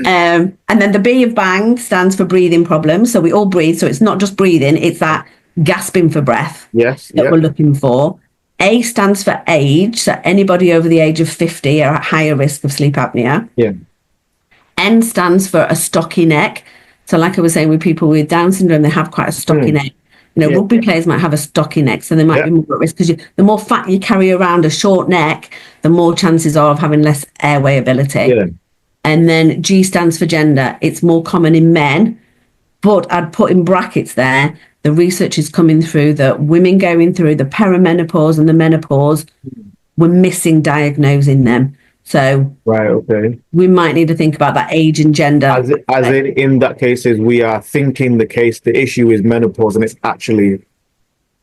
Speaker 2: And then the B of bang stands for breathing problems. So we all breathe. So it's not just breathing, it's that gasping for breath that we're looking for. A stands for age. So anybody over the age of 50 are at higher risk of sleep apnea.
Speaker 1: Yeah.
Speaker 2: N stands for a stocky neck. So like I was saying, with people with Down syndrome, they have quite a stocky neck. You know, rugby players might have a stocky neck, so they might be more at risk because the more fat you carry around a short neck, the more chances are of having less airway ability. And then G stands for gender. It's more common in men, but I'd put in brackets there, the research is coming through that women going through the perimenopause and the menopause, we're missing diagnosing them. So
Speaker 1: Right. Okay.
Speaker 2: we might need to think about that age and gender.
Speaker 1: As in that case, is we are thinking the issue is menopause, and it's actually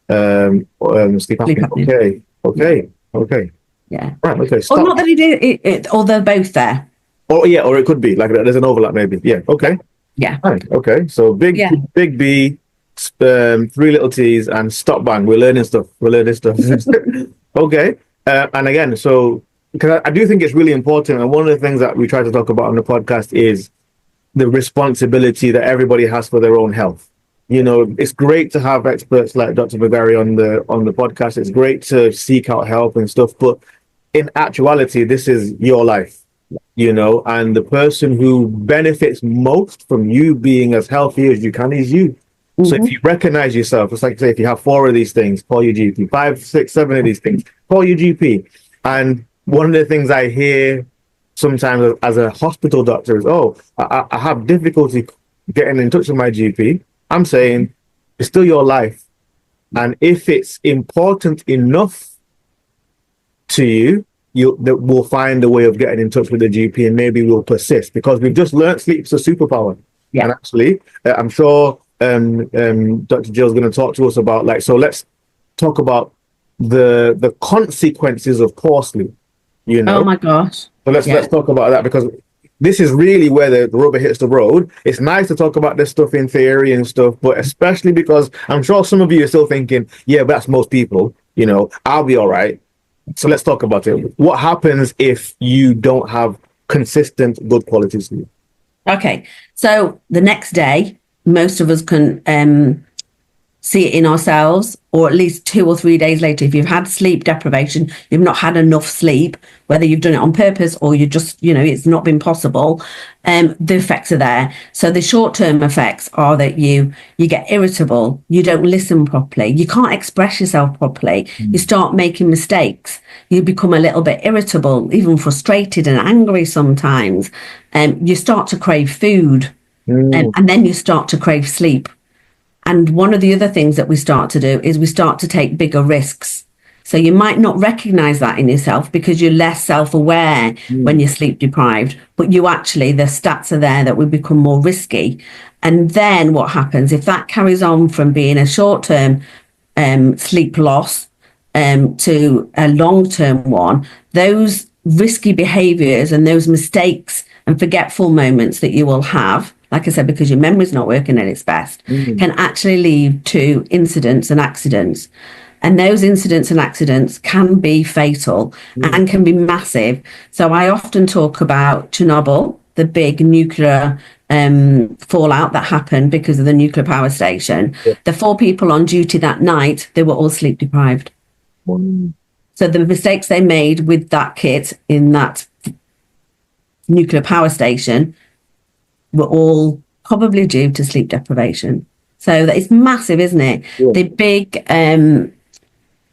Speaker 1: sleep apnea.
Speaker 2: apnea.
Speaker 1: Okay.
Speaker 2: Yeah.
Speaker 1: Right. Okay.
Speaker 2: Or
Speaker 1: Stop.
Speaker 2: not that or they're both there.
Speaker 1: Or it could be like there's an overlap, maybe. Yeah. Okay.
Speaker 2: Yeah.
Speaker 1: Right. Okay. So big B, 3 little T's, and stop bang. We're learning stuff. Okay. And again, so because I do think it's really important, and one of the things that we try to talk about on the podcast is the responsibility that everybody has for their own health. You know, it's great to have experts like Dr. McGarry on the podcast. It's great to seek out help and stuff, but in actuality, this is your life, you know, and the person who benefits most from you being as healthy as you can is you. Mm-hmm. So if you recognize yourself, it's like, say, if you have 4 of these things, call your GP, 5, 6, 7 of these things, call your GP. And one of the things I hear sometimes as a hospital doctor is, I have difficulty getting in touch with my GP. I'm saying it's still your life. And if it's important enough to you, we'll find a way of getting in touch with the GP, and maybe we'll persist, because we've just learned sleep's a superpower. Yeah. And actually, I'm sure Dr. Jill's going to talk to us about so let's talk about the consequences of poor sleep. You know?
Speaker 2: Oh my gosh.
Speaker 1: So let's talk about that, because this is really where the rubber hits the road. It's nice to talk about this stuff in theory and stuff, but especially because I'm sure some of you are still thinking, yeah, but that's most people, you know, I'll be all right. So let's talk about it. What happens if you don't have consistent, good quality sleep?
Speaker 2: Okay. So the next day, most of us can see it in ourselves, or at least 2 or 3 days later. If you've had sleep deprivation, you've not had enough sleep, whether you've done it on purpose or you just, it's not been possible, the effects are there. So the short-term effects are that you get irritable, you don't listen properly, you can't express yourself properly, you start making mistakes, you become a little bit irritable, even frustrated and angry sometimes, you start to crave food, and then you start to crave sleep. And one of the other things that we start to do is we start to take bigger risks. So you might not recognize that in yourself because you're less self-aware when you're sleep deprived, but the stats are there that we become more risky. And then what happens if that carries on from being a short-term sleep loss to a long-term one? Those risky behaviors and those mistakes and forgetful moments that you will have, like I said, because your memory's not working at its best, can actually lead to incidents and accidents. And those incidents and accidents can be fatal and can be massive. So I often talk about Chernobyl, the big nuclear fallout that happened because of the nuclear power station. Yeah. The 4 people on duty that night, they were all sleep deprived. So the mistakes they made with that kit in that nuclear power station were all probably due to sleep deprivation. So that it's massive, isn't it? Yeah. The big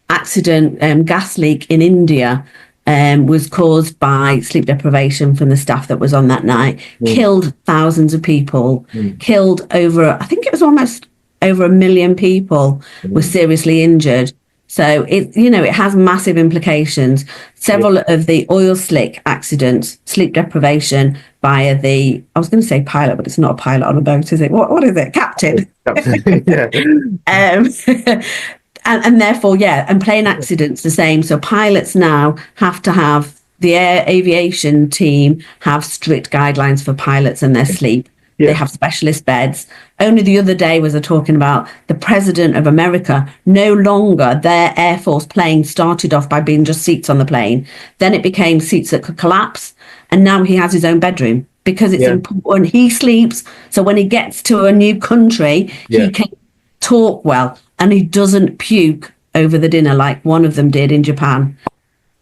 Speaker 2: accident, gas leak in India was caused by sleep deprivation from the staff that was on that night, killed thousands of people, killed I think it was almost over 1 million people were seriously injured. So it has massive implications. Several of the oil slick accidents, sleep deprivation via I was going to say pilot, but it's not a pilot on a boat, is it? What is it? Captain. And therefore, and plane accidents the same. So pilots now have to have the air aviation team have strict guidelines for pilots and their sleep. Yeah. They have specialist beds. Only the other day was I talking about the president of America. No longer their Air Force plane started off by being just seats on the plane. Then it became seats that could collapse. And now he has his own bedroom because it's important. He sleeps. So when he gets to a new country, he can talk well and he doesn't puke over the dinner like one of them did in Japan.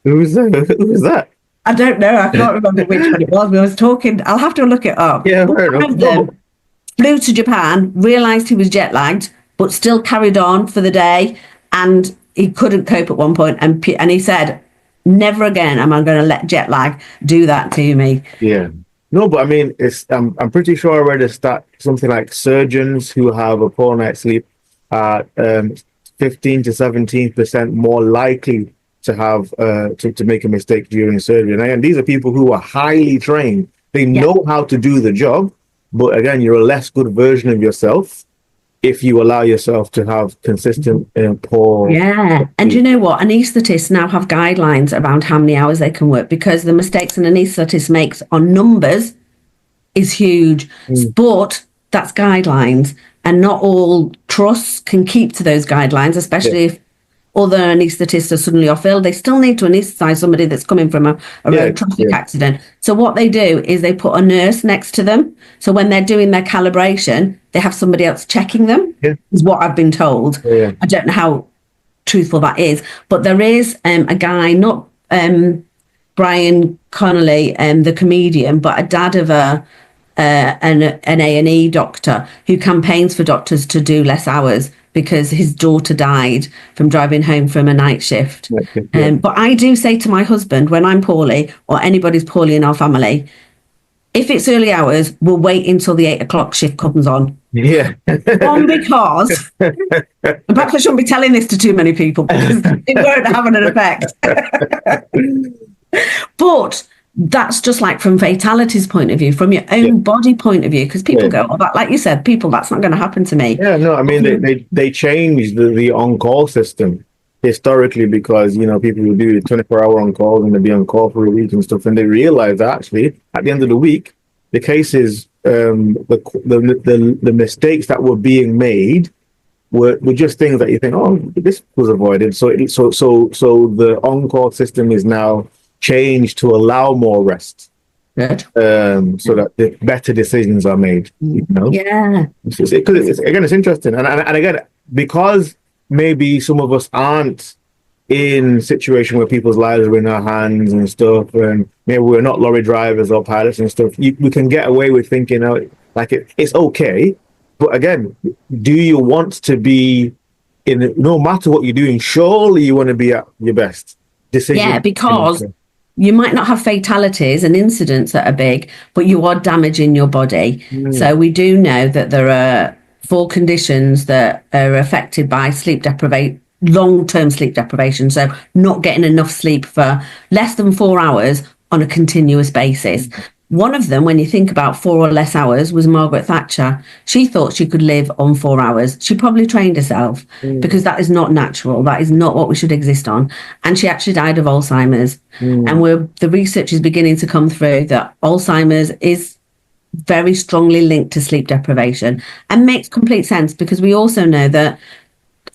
Speaker 1: Who was that?
Speaker 2: I don't know. I can't remember which one it was. We was talking. I'll have to look it up.
Speaker 1: Yeah, fair enough.
Speaker 2: One of them flew to Japan, realised he was jet lagged, but still carried on for the day, and he couldn't cope at one point. And he said, "Never again am I going to let jet lag do that to me."
Speaker 1: Yeah. No, but I mean, I'm pretty sure I read a stat, something like surgeons who have a poor night's sleep are 15 to 17% more likely to have to make a mistake during surgery. And again, these are people who are highly trained. They
Speaker 2: Yeah.
Speaker 1: know how to do the job, but again, you're a less good version of yourself if you allow yourself to have consistent poor.
Speaker 2: Yeah. And you know what? Anaesthetists now have guidelines around how many hours they can work because the mistakes an anaesthetist makes on numbers is huge.
Speaker 1: Mm.
Speaker 2: But that's guidelines, and not all trusts can keep to those guidelines, especially if other anaesthetists are suddenly off ill. They still need to anaesthetize somebody that's coming from a road traffic accident. So what they do is they put a nurse next to them. So when they're doing their calibration, they have somebody else checking them, is what I've been told.
Speaker 1: Yeah.
Speaker 2: I don't know how truthful that is, but there is a guy, not Brian Connolly, the comedian, but a dad of an A&E doctor who campaigns for doctors to do less hours because his daughter died from driving home from a night shift. But I do say to my husband, when I'm poorly or anybody's poorly in our family, if it's early hours, we'll wait until the 8 o'clock shift comes on.
Speaker 1: Yeah.
Speaker 2: One, because perhaps I shouldn't be telling this to too many people because it won't have an effect. But that's just like from fatalities point of view, from your own body point of view, because people go, oh, that, like you said, people, that's not going to happen to me.
Speaker 1: Yeah, no, I mean, they changed the on-call system historically because, you know, people would do 24-hour on-call and they'd be on call for a week and stuff. And they realized that actually at the end of the week, the cases, the mistakes that were being made were just things that you think, oh, this was avoided. So the on-call system is now changed to allow more rest.
Speaker 2: Good.
Speaker 1: So that the better decisions are made. You know?
Speaker 2: Yeah.
Speaker 1: Because it's interesting, and again, because maybe some of us aren't in situation where people's lives are in our hands and stuff, and maybe we're not lorry drivers or pilots and stuff. We can get away with thinking, like it's okay, but again, do you want to be in? No matter what you're doing, surely you want to be at your best. Decision.
Speaker 2: Yeah, because you might not have fatalities and incidents that are big, but you are damaging your body. So we do know that there are 4 conditions that are affected by sleep deprivation, long-term sleep deprivation. So not getting enough sleep for less than 4 hours on a continuous basis. One of them, when you think about 4 or less hours, was Margaret Thatcher. She thought she could live on 4 hours. She probably trained herself because that is not natural. That is not what we should exist on. And she actually died of Alzheimer's. And the research is beginning to come through that Alzheimer's is very strongly linked to sleep deprivation, and makes complete sense because we also know that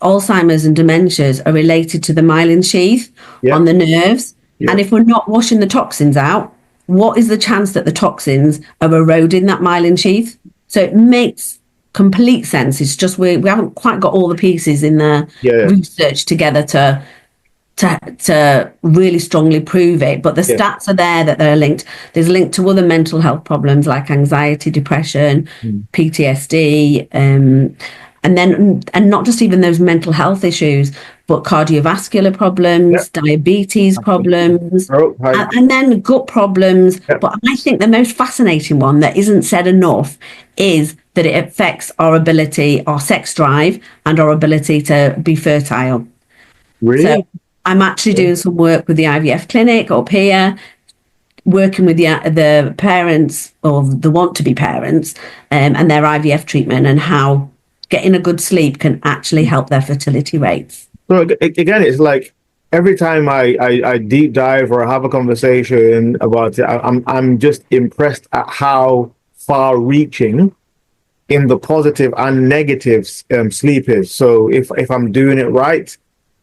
Speaker 2: Alzheimer's and dementias are related to the myelin sheath on the nerves. And if we're not washing the toxins out, what is the chance that the toxins are eroding that myelin sheath? So it makes complete sense. It's just we haven't quite got all the pieces in the research together to really strongly prove it. But the stats are there that they're linked. There's a link to other mental health problems like anxiety, depression, PTSD, and not just even those mental health issues, but cardiovascular problems, diabetes problems, and then gut problems. But I think the most fascinating one that isn't said enough is that it affects our ability, our sex drive, and our ability to be fertile.
Speaker 1: Really?
Speaker 2: So I'm actually doing some work with the IVF clinic up here, working with the parents or the want-to-be parents and their IVF treatment, and how getting a good sleep can actually help their fertility rates.
Speaker 1: So again, it's like every time I deep dive or have a conversation about it, I'm just impressed at how far-reaching in the positive and negative sleep is. So if I'm doing it right,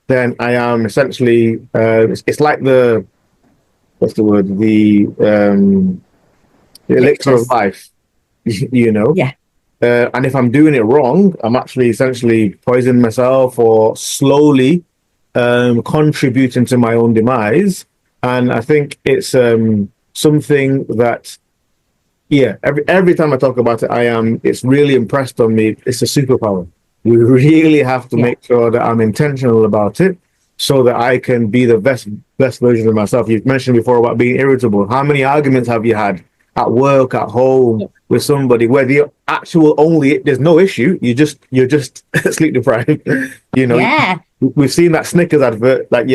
Speaker 1: then I am essentially it's like the elixir of life, you know.
Speaker 2: Yeah.
Speaker 1: And if I'm doing it wrong, I'm actually essentially poisoning myself or slowly contributing to my own demise. And I think it's something that, every time I talk about it, it's really impressed on me. It's a superpower. We really have to make sure that I'm intentional about it so that I can be the best version of myself. You've mentioned before about being irritable. How many arguments have you had at work, at home, with somebody where the actual there's no issue. You're just sleep deprived. You know,
Speaker 2: Yeah.
Speaker 1: we've seen that Snickers advert, like,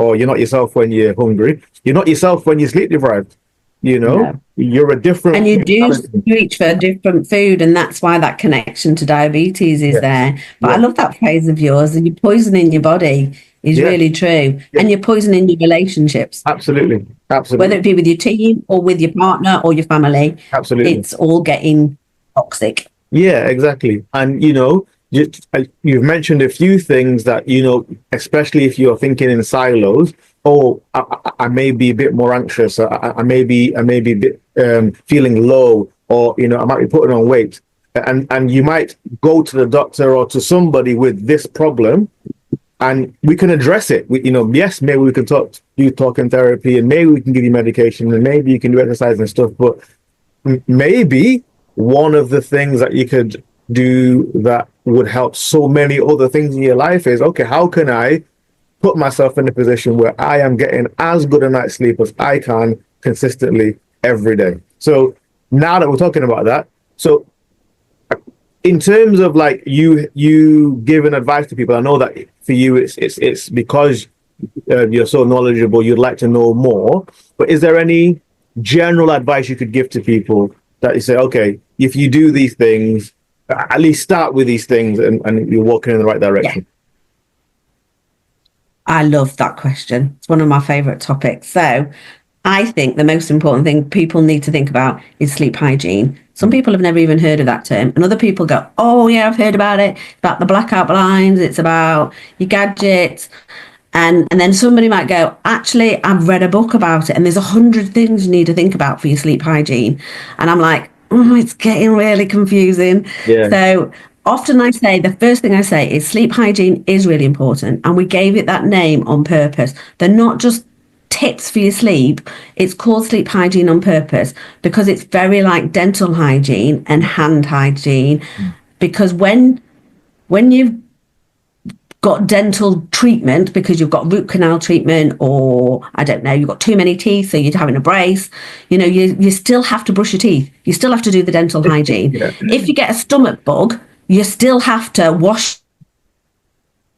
Speaker 1: or you're not yourself when you're hungry. You're not yourself when you're sleep deprived. You know,
Speaker 2: No.
Speaker 1: you're a
Speaker 2: And
Speaker 1: different
Speaker 2: you do
Speaker 1: personality.
Speaker 2: reach for different food, and that's why that connection to diabetes is
Speaker 1: Yes.
Speaker 2: there. But I
Speaker 1: Yeah.
Speaker 2: love that phrase of yours, and you're poisoning your body is
Speaker 1: Yeah.
Speaker 2: really true.
Speaker 1: Yeah.
Speaker 2: And you're poisoning your relationships,
Speaker 1: Absolutely.
Speaker 2: whether
Speaker 1: Absolutely.
Speaker 2: it be with your team or with your partner or your family,
Speaker 1: Absolutely.
Speaker 2: it's all getting toxic.
Speaker 1: Yeah, exactly. And you've mentioned a few things that, especially if you're thinking in silos. Oh, I may be a bit more anxious. I may be a bit feeling low, or I might be putting on weight, and you might go to the doctor or to somebody with this problem, and we can address it. Yes, maybe we can do talking therapy, and maybe we can give you medication, and maybe you can do exercise and stuff, but maybe one of the things that you could do that would help so many other things in your life is, okay, how can I put myself in a position where I am getting as good a night's sleep as I can consistently every day? So now that we're talking about that, so in terms of like you giving advice to people, I know that for you it's because you're so knowledgeable, you'd like to know more. But is there any general advice you could give to people that you say, okay, if you do these things, at least start with these things, and you're walking in the right
Speaker 2: Yeah.
Speaker 1: direction?
Speaker 2: I love that question. It's one of my favorite topics. So I think the most important thing people need to think about is sleep hygiene. Some people have never even heard of that term, and other people go, oh yeah, I've heard about it. It's about the blackout blinds, it's about your gadgets. And then somebody might go, actually, I've read a book about it, and there's 100 things you need to think about for your sleep hygiene. And I'm like, oh, it's getting really confusing.
Speaker 1: Yeah.
Speaker 2: So often the first thing I say is sleep hygiene is really important. And we gave it that name on purpose. They're not just tips for your sleep. It's called sleep hygiene on purpose because it's very like dental hygiene and hand hygiene. Because when you've got dental treatment because you've got root canal treatment, or I don't know, you've got too many teeth, so you're having a brace, you still have to brush your teeth. You still have to do the dental hygiene.
Speaker 1: Yeah.
Speaker 2: If you get a stomach bug, you still have to wash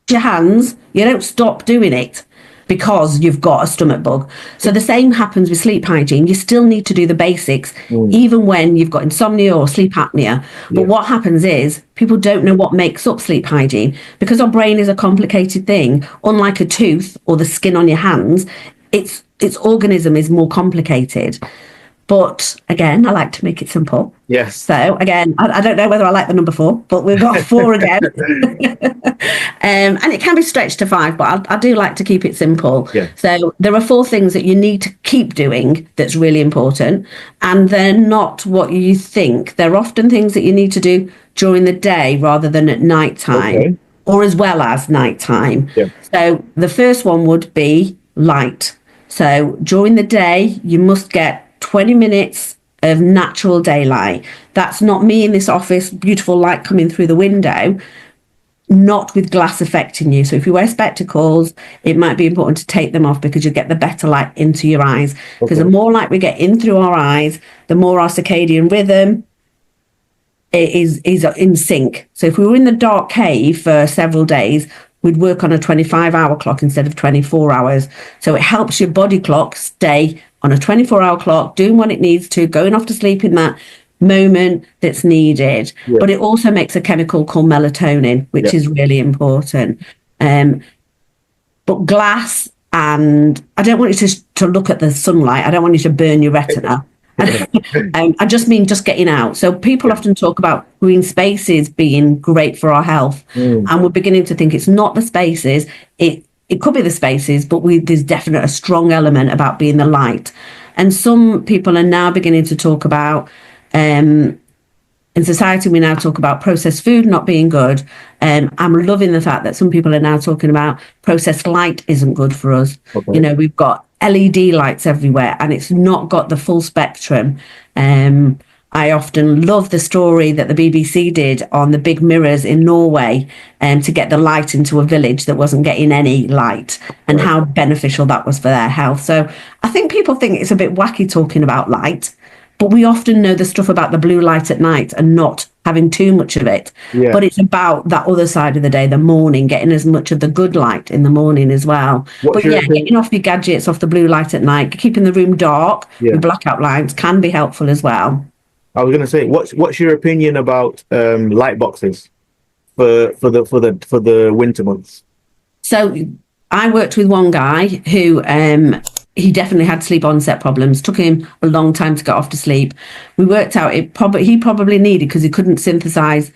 Speaker 2: your hands. You don't stop doing it because you've got a stomach bug. So the same happens with sleep hygiene. You still need to do the basics, even when you've got insomnia or sleep apnea. But what happens is people don't know what makes up sleep hygiene because our brain is a complicated thing. Unlike a tooth or the skin on your hands, its organism is more complicated. But again, I like to make it simple.
Speaker 1: Yes.
Speaker 2: So again, I don't know whether I like the number 4, but we've got 4 again. And it can be stretched to 5, but I do like to keep it simple.
Speaker 1: Yeah.
Speaker 2: So there are 4 things that you need to keep doing that's really important. And they're not what you think. They're often things that you need to do during the day rather than at night time,
Speaker 1: Okay.
Speaker 2: or as well as night time.
Speaker 1: Yeah.
Speaker 2: So the first one would be light. So during the day, you must get 20 minutes of natural daylight. That's not me in this office, beautiful light coming through the window, not with glass affecting you. So if you wear spectacles, it might be important to take them off because you get the better light into your eyes. Because the more light we get in through our eyes, the more our circadian rhythm is in sync. So if we were in the dark cave for several days, we'd work on a 25-hour clock instead of 24 hours. So it helps your body clock stay on a 24-hour clock, doing what it needs to, going off to sleep in that moment that's needed.
Speaker 1: Yeah.
Speaker 2: But it also makes a chemical called melatonin, which is really important. But glass, and I don't want you to look at the sunlight. I don't want you to burn your retina. I just mean just getting out. So people often talk about green spaces being great for our health. And we're beginning to think it's not the spaces. It could be the spaces, but there's definitely a strong element about being the light. And some people are now beginning to talk about, in society, we now talk about processed food not being good. I'm loving the fact that some people are now talking about processed light isn't good for us.
Speaker 1: Okay.
Speaker 2: We've got LED lights everywhere and it's not got the full spectrum. I often love the story that the BBC did on the big mirrors in Norway to get the light into a village that wasn't getting any light, and how beneficial that was for their health. So I think people think it's a bit wacky talking about light, But we often know the stuff about the blue light at night and not having too much of it.
Speaker 1: Yeah.
Speaker 2: But it's about that other side of the day, the morning, getting as much of the good light in the morning as well.
Speaker 1: What's
Speaker 2: But
Speaker 1: your
Speaker 2: yeah,
Speaker 1: opinion?
Speaker 2: getting off your gadgets, off the blue light at night, keeping the room dark
Speaker 1: Yeah.
Speaker 2: with blackout lights can be helpful as well.
Speaker 1: I was going to say, what's your opinion about light boxes for the winter months?
Speaker 2: So I worked with one guy who he definitely had sleep onset problems. Took him a long time to get off to sleep. We worked out he probably needed, because he couldn't synthesize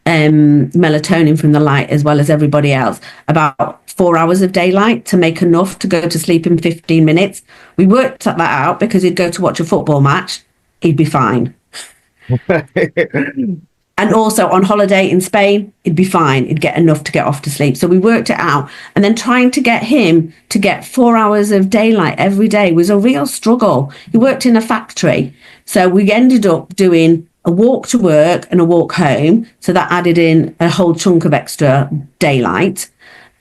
Speaker 2: melatonin from the light as well as everybody else, about 4 hours of daylight to make enough to go to sleep in 15 minutes. We worked that out because he'd go to watch a football match, he'd be fine. And also on holiday in Spain, he'd be fine. He'd get enough to get off to sleep. So we worked it out. And then trying to get him to get 4 hours of daylight every day was a real struggle. He worked in a factory. So we ended up doing a walk to work and a walk home. So that added in a whole chunk of extra daylight.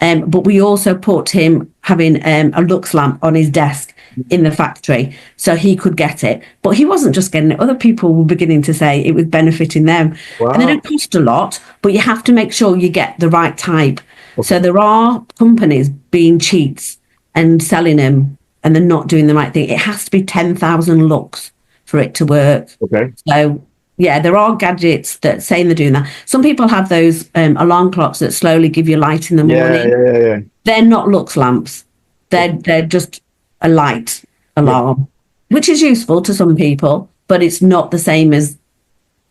Speaker 2: But we also put him having a lux lamp on his desk in the factory so he could get it. But he wasn't just getting it. Other people were beginning to say it was benefiting them.
Speaker 1: Wow.
Speaker 2: And they don't cost a lot, but you have to make sure you get the right type. Okay. So there are companies being cheats and selling them, and they're not doing the right thing. It has to be 10,000 lux for it to work.
Speaker 1: Okay.
Speaker 2: So yeah, there are gadgets that say they're doing that. Some people have those alarm clocks that slowly give you light in the morning.
Speaker 1: Yeah.
Speaker 2: They're not lux lamps. They're just a light alarm, which is useful to some people, but it's not the same as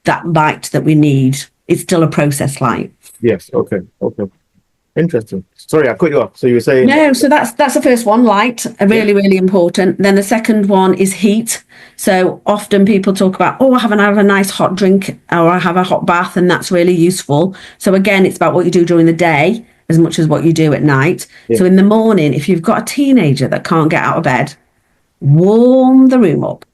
Speaker 2: that light that we need. It's still a process light.
Speaker 1: Yes. Okay. Interesting. Sorry, I cut you off. So you were saying...
Speaker 2: No, so that's the first one, light, really important. Then the second one is heat. So often people talk about, I have a nice hot drink, or I have a hot bath, and that's really useful. So again, it's about what you do during the day as much as what you do at night. Yeah. So in the morning, if you've got a teenager that can't get out of bed, warm the room up.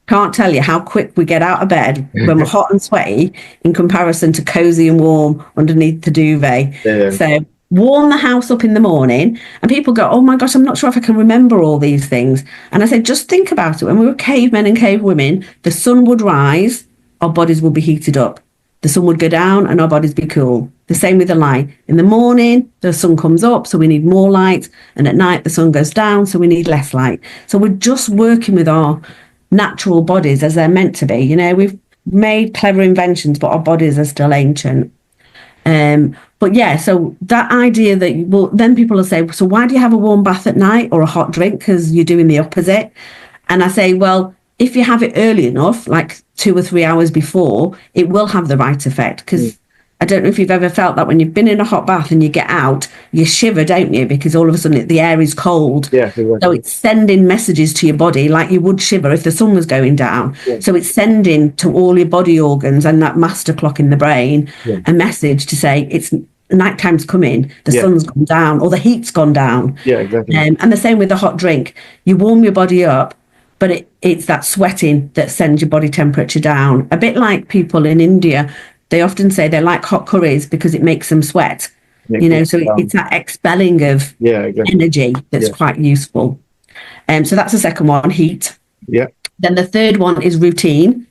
Speaker 2: Can't tell you how quick we get out of bed when we're hot and sweaty in comparison to cozy and warm underneath the duvet. Yeah. So warm the house up in the morning, and people go, oh my gosh, I'm not sure if I can remember all these things. And I said, just think about it. When we were cavemen and cavewomen, the sun would rise, our bodies would be heated up. The sun would go down and our bodies be cool. The same with the light. In the morning, the sun comes up, so we need more light. And at night, the sun goes down, so we need less light. So we're just working with our natural bodies as they're meant to be. You know, we've made clever inventions, but our bodies are still ancient. But yeah, so that idea that, well, then people will say, so why do you have a warm bath at night or a hot drink? Because you're doing the opposite. And I say, well, if you have it early enough, like 2 or 3 hours before, it will have the right effect. Because I don't know if you've ever felt that when you've been in a hot bath and you get out, you shiver, don't you? Because all of a sudden the air is cold.
Speaker 1: Yeah, exactly. So
Speaker 2: it's sending messages to your body like you would shiver if the sun was going down. Yeah. So it's sending to all your body organs and that master clock in the brain a message to say it's nighttime's coming, the sun's gone down, or the heat's gone down.
Speaker 1: Yeah, exactly.
Speaker 2: And the same with the hot drink. You warm your body up, but it's that sweating that sends your body temperature down. A bit like people in India, they often say they like hot curries because it makes them sweat. So it's that expelling of energy that's quite useful. So that's the second one, heat.
Speaker 1: Yeah.
Speaker 2: Then the third one is routine.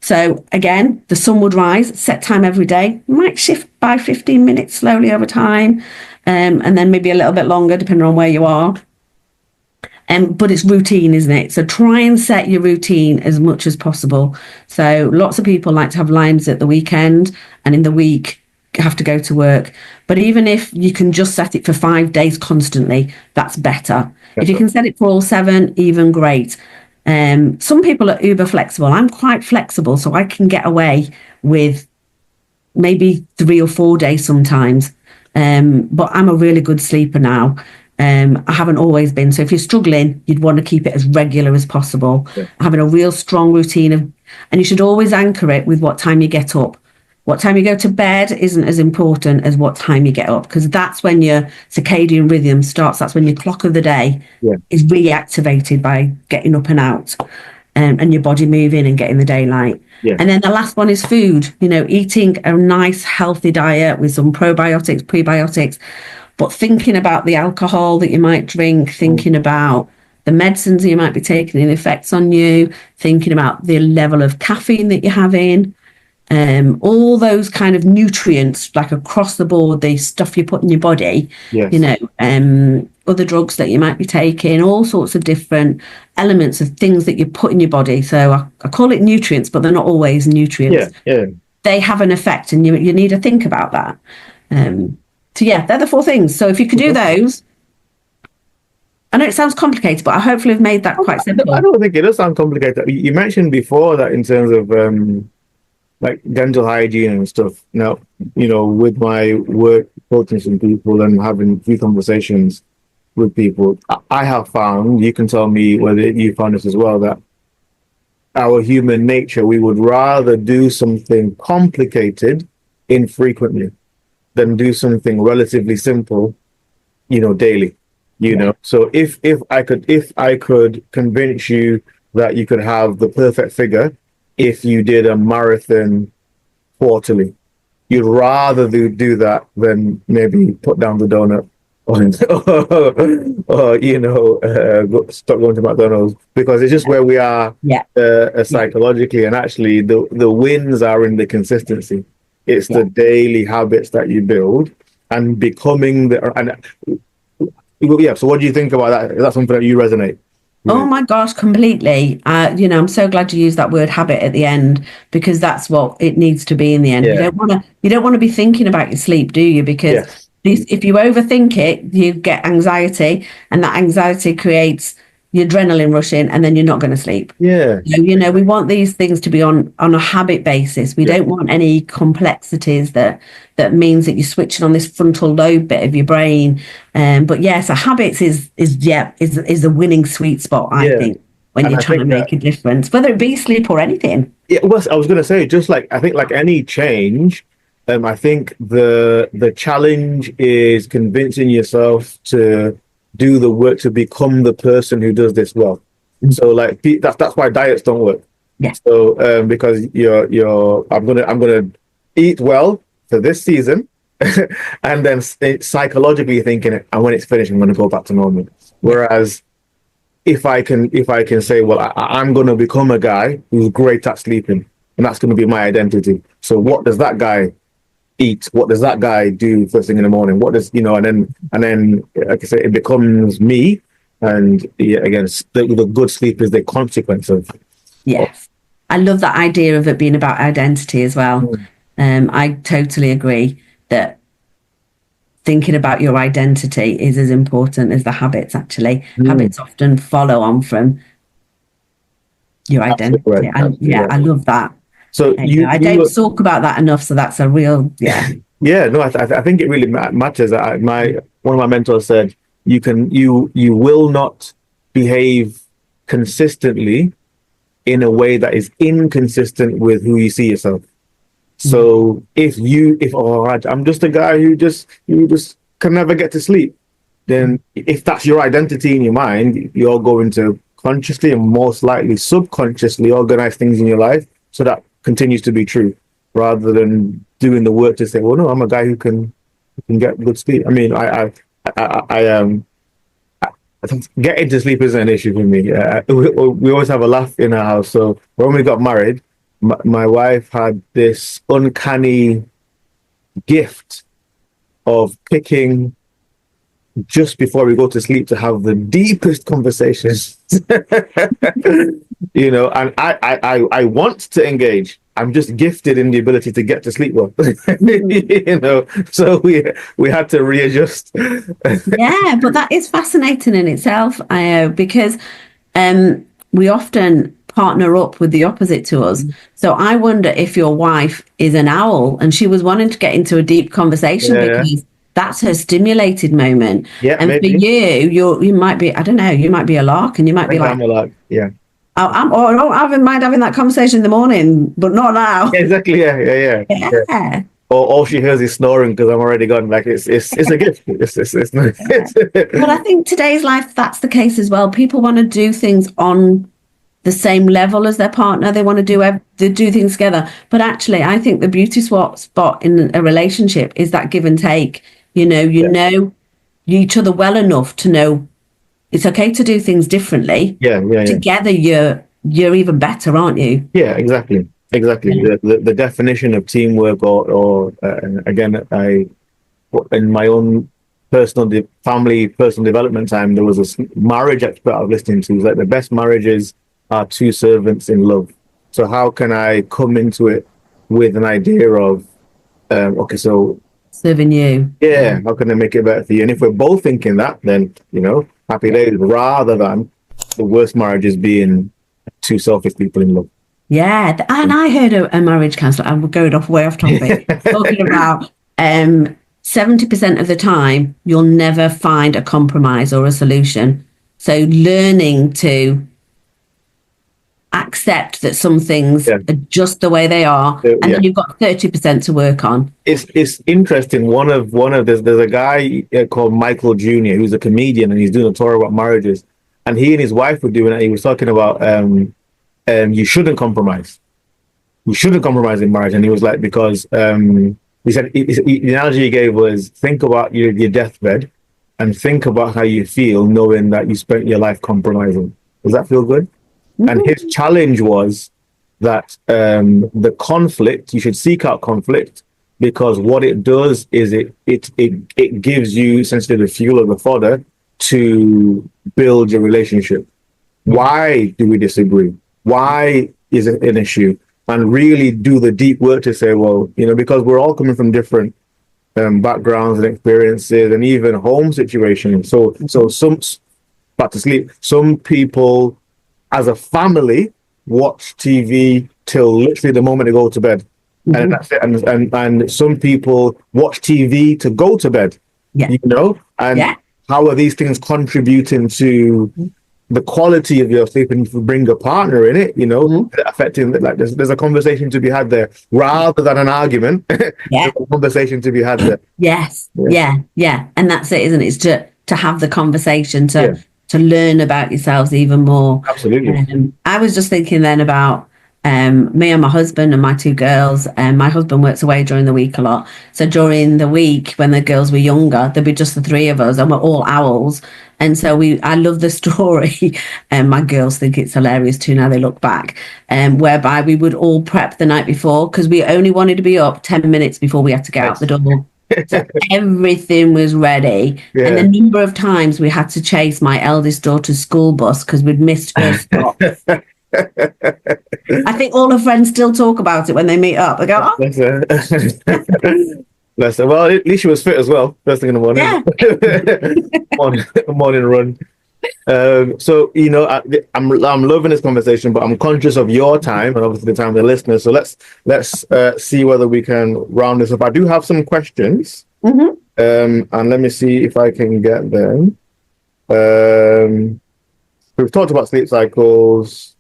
Speaker 2: So again, the sun would rise, set time every day, might shift by 15 minutes slowly over time, and then maybe a little bit longer depending on where you are. But it's routine, isn't it? So try and set your routine as much as possible. So lots of people like to have lines at the weekend, and in the week have to go to work. But even if you can just set it for 5 days constantly, that's better. If you can set it for all 7, even great. Some people are uber flexible. I'm quite flexible, so I can get away with maybe 3 or 4 days sometimes. But I'm a really good sleeper now. I haven't always been. So if you're struggling, you'd want to keep it as regular as possible. Yeah. Having a real strong routine and you should always anchor it with what time you get up. What time you go to bed isn't as important as what time you get up, because that's when your circadian rhythm starts. That's when your clock of the day is reactivated by getting up and out, and your body moving and getting the daylight. Yeah. And then the last one is food. Eating a nice, healthy diet with some probiotics, prebiotics, but thinking about the alcohol that you might drink, thinking about the medicines you might be taking and the effects on you, thinking about the level of caffeine that you're having, all those kind of nutrients, like across the board, the stuff you put in your body,
Speaker 1: Yes.
Speaker 2: you know, other drugs that you might be taking, all sorts of different elements of things that you put in your body. So I call it nutrients, but they're not always nutrients.
Speaker 1: Yeah.
Speaker 2: They have an effect, and you need to think about that. So yeah, they're the 4 things. So if you could do those, I know it sounds complicated, but I hopefully have made that quite simple.
Speaker 1: I don't think it does sound complicated. You mentioned before that in terms of like dental hygiene and stuff. Now, you know, with my work coaching some people and having a few conversations with people, I have found, you can tell me whether you found this as well, that our human nature, we would rather do something complicated infrequently than do something relatively simple, you know, daily. You know, so if I could convince you that you could have the perfect figure if you did a marathon quarterly, you'd rather do that than maybe put down the donut or you know, stop going to McDonald's, because it's just where we are psychologically, and actually the wins are in the consistency. It's the daily habits that you build and becoming so what do you think about that? Is that something that you resonate with?
Speaker 2: Oh my gosh, completely. You know, I'm so glad you used that word habit at the end, because that's what it needs to be in the end. You don't want to be thinking about your sleep, do you? Because if you overthink it, you get anxiety, and that anxiety creates your adrenaline rushing, and then you're not going to sleep. You know, we want these things to be on a habit basis. We don't want any complexities that means that you're switching on this frontal lobe bit of your brain. But so habits is the winning sweet spot, I think, when you're trying to make a difference, whether it be sleep or anything.
Speaker 1: Yeah, well, I was going to say, just like, I think like any change, I think the challenge is convincing yourself to do the work to become the person who does this well. So like that's why diets don't work. So because I'm gonna eat well for this season, and then psychologically thinking it, and when it's finished, I'm gonna go back to normal. Whereas if I can say, well, I'm gonna become a guy who's great at sleeping, and that's gonna be my identity. So what does that guy eat? What does that guy do first thing in the morning? What does, you know, and then like I say, it becomes me. And again, the good sleep is the consequence of.
Speaker 2: Yes, I love that idea of it being about identity as well. I totally agree that thinking about your identity is as important as the habits. Actually, habits often follow on from your identity.
Speaker 1: Right.
Speaker 2: I love that.
Speaker 1: So
Speaker 2: I don't talk about that enough. So that's a real
Speaker 1: No, I think it really matters. One of my mentors said, you will not behave consistently in a way that is inconsistent with who you see yourself. So if I'm just a guy who just can never get to sleep, then if that's your identity in your mind, you're going to consciously and most likely subconsciously organize things in your life so that continues to be true, rather than doing the work to say, well, no, I'm a guy who can get good sleep. I mean, I think getting to sleep isn't an issue for me. We always have a laugh in our house. So when we got married, my wife had this uncanny gift of picking just before we go to sleep to have the deepest conversations. You know, and I want to engage. I'm just gifted in the ability to get to sleep well. You know, so we had to readjust.
Speaker 2: Yeah, but that is fascinating in itself, because we often partner up with the opposite to us. So I wonder if your wife is an owl and she was wanting to get into a deep conversation because that's her stimulated moment.
Speaker 1: Yeah,
Speaker 2: and
Speaker 1: maybe.
Speaker 2: for you might be, I don't know, you might be a lark, and you might be like,
Speaker 1: I'm a lark, yeah.
Speaker 2: I don't mind having that conversation in the morning, but not now.
Speaker 1: Yeah, exactly. Yeah. Or all she hears is snoring because I'm already gone. Like it's a gift. It's not.
Speaker 2: But I think today's life, that's the case as well. People want to do things on the same level as their partner. They want to do things together. But actually, I think the beauty spot in a relationship is that give and take. You know each other well enough to know it's okay to do things differently.
Speaker 1: Yeah.
Speaker 2: Together, you're even better, aren't you?
Speaker 1: Yeah, exactly. Exactly.
Speaker 2: Yeah.
Speaker 1: The definition of teamwork, or again, in my own personal development time, there was a marriage expert I was listening to. It was like the best marriages are two servants in love. So how can I come into it with an idea of, okay, so
Speaker 2: Serving you.
Speaker 1: yeah, how can I make it better for you? And if we're both thinking that, then happy days. Rather than the worst marriages being two selfish people in love.
Speaker 2: Yeah, and I heard a marriage counsellor, and we're going off way off topic, talking about 70% of the time you'll never find a compromise or a solution. So learning to accept that some things are just the way they are, and then you've got 30% to work on.
Speaker 1: It's interesting. One of there's a guy called Michael Jr. who's a comedian, and he's doing a tour about marriages, and he and his wife were doing it. He was talking about you shouldn't compromise. You shouldn't compromise in marriage. And he was like, because he said, the analogy he gave was, think about your deathbed and think about how you feel knowing that you spent your life compromising. Does that feel good? Mm-hmm. And his challenge was that the conflict, you should seek out conflict, because what it does is it gives you essentially the fuel or the fodder to build your relationship. Why do we disagree? Why is it an issue? And really do the deep work to say, well, because we're all coming from different backgrounds and experiences, and even home situations. So back to sleep. Some people, as a family, watch TV till literally the moment they go to bed, and that's it. And some people watch TV to go to bed. How are these things contributing to the quality of your sleep? And if you bring a partner in it, affecting, like, there's a conversation to be had there rather than an argument. There's a conversation to be had there.
Speaker 2: Yes. Yeah. And that's it, isn't it? It's to have the conversation, to learn about yourselves even more.
Speaker 1: Absolutely.
Speaker 2: I was just thinking then about me and my husband and my two girls. My husband works away during the week a lot. So during the week, when the girls were younger, there'd be just the three of us, and we're all owls. And so I love the story, and my girls think it's hilarious too now they look back, whereby we would all prep the night before, because we only wanted to be up 10 minutes before we had to get out the door. So everything was ready. And the number of times we had to chase my eldest daughter's school bus because we'd missed her stop. I think all her friends still talk about it when they meet up. They go, oh.
Speaker 1: Well, at least she was fit as well. First thing in the morning. morning run. So I'm loving this conversation, but I'm conscious of your time and obviously the time of the listeners. So let's see whether we can round this up. I do have some questions, and let me see if I can get them. We've talked about sleep cycles.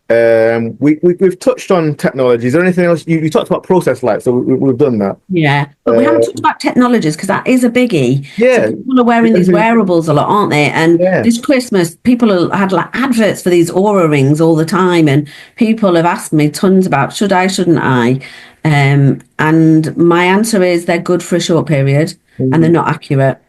Speaker 1: We've touched on technology. Is there anything else? You talked about process light, so we've done that.
Speaker 2: Yeah, but we haven't talked about technologies, because that is a biggie.
Speaker 1: Yeah,
Speaker 2: so people are wearing these wearables a lot, aren't they? And this Christmas, people had like adverts for these Aura rings all the time, and people have asked me tons about should I, shouldn't I? And my answer is they're good for a short period, and they're not accurate.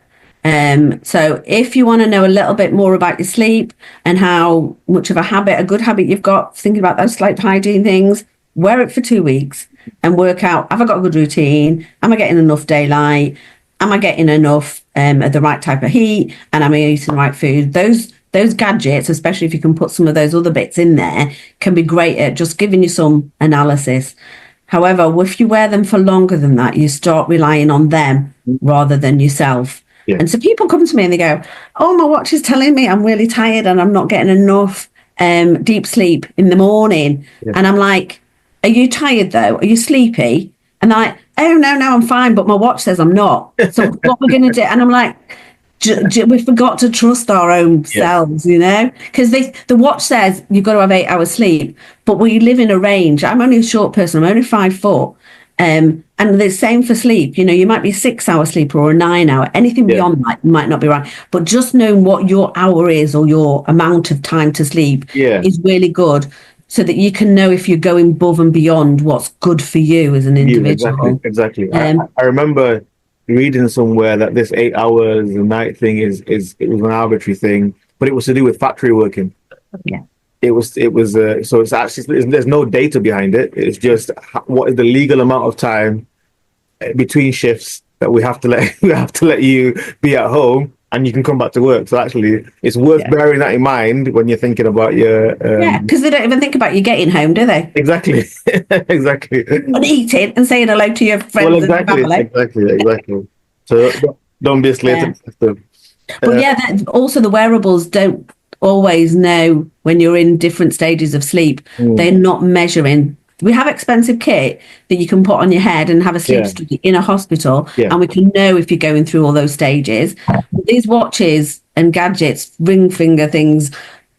Speaker 2: So if you want to know a little bit more about your sleep and how much of a good habit you've got, thinking about those sleep hygiene things, wear it for 2 weeks and work out, have I got a good routine? Am I getting enough daylight? Am I getting enough of the right type of heat? And am I eating the right food? Those gadgets, especially if you can put some of those other bits in there, can be great at just giving you some analysis. However, if you wear them for longer than that, you start relying on them rather than yourself. Yeah. And so people come to me and they go, oh, my watch is telling me I'm really tired and I'm not getting enough deep sleep in the morning. Yeah. And I'm like, are you tired though? Are you sleepy? And they're like, oh, no, I'm fine, but my watch says I'm not. So what we're going to do? And I'm like, we forgot to trust our own selves, because the watch says you've got to have 8 hours sleep, but we live in a range. I'm only a short person. I'm only 5 foot. And the same for sleep. You might be a 6 hour sleeper or a 9 hour. Anything beyond that might not be right. But just knowing what your hour is or your amount of time to sleep is really good, so that you can know if you're going above and beyond what's good for you as an individual.
Speaker 1: Exactly. I remember reading somewhere that this 8 hours a night thing it was an arbitrary thing. but it was to do with factory working.
Speaker 2: Yeah.
Speaker 1: So it's actually, there's no data behind it. It's just what is the legal amount of time between shifts that we have to let you be at home and you can come back to work. So actually, it's worth bearing that in mind when you're thinking about your
Speaker 2: because they don't even think about you getting home, do they?
Speaker 1: exactly. Exactly.
Speaker 2: And eating and saying hello to your friends.
Speaker 1: Well, exactly,
Speaker 2: and family.
Speaker 1: exactly. So don't be a slave to the system.
Speaker 2: But also the wearables don't always know when you're in different stages of sleep. They're not measuring. We have expensive kit that you can put on your head and have a sleep study in a hospital, and we can know if you're going through all those stages. But these watches and gadgets, ring finger things,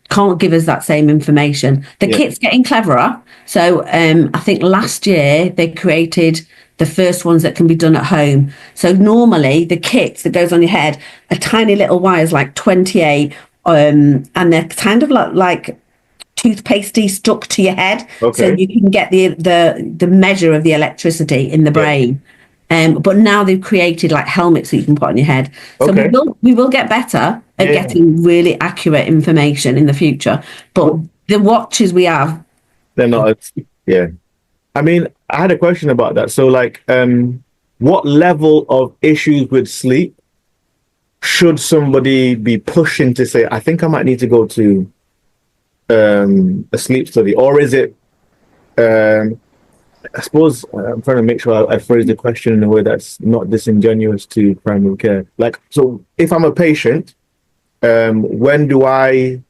Speaker 2: can't give us that same information. The kit's getting cleverer. So I think last year they created the first ones that can be done at home. So normally the kit that goes on your head, a tiny little wires like 28, and they're kind of like toothpastey stuck to your head, so you can get the measure of the electricity in the brain. But now they've created like helmets that you can put on your head. So we will get better at getting really accurate information in the future. But the watches we have,
Speaker 1: they're not. I mean, I had a question about that. So, like, what level of issues with sleep should somebody be pushing to say, I think I might need to go to a sleep study? Or is it, I suppose I'm trying to make sure I phrase the question in a way that's not disingenuous to primary care. Like, so if I'm a patient, when do I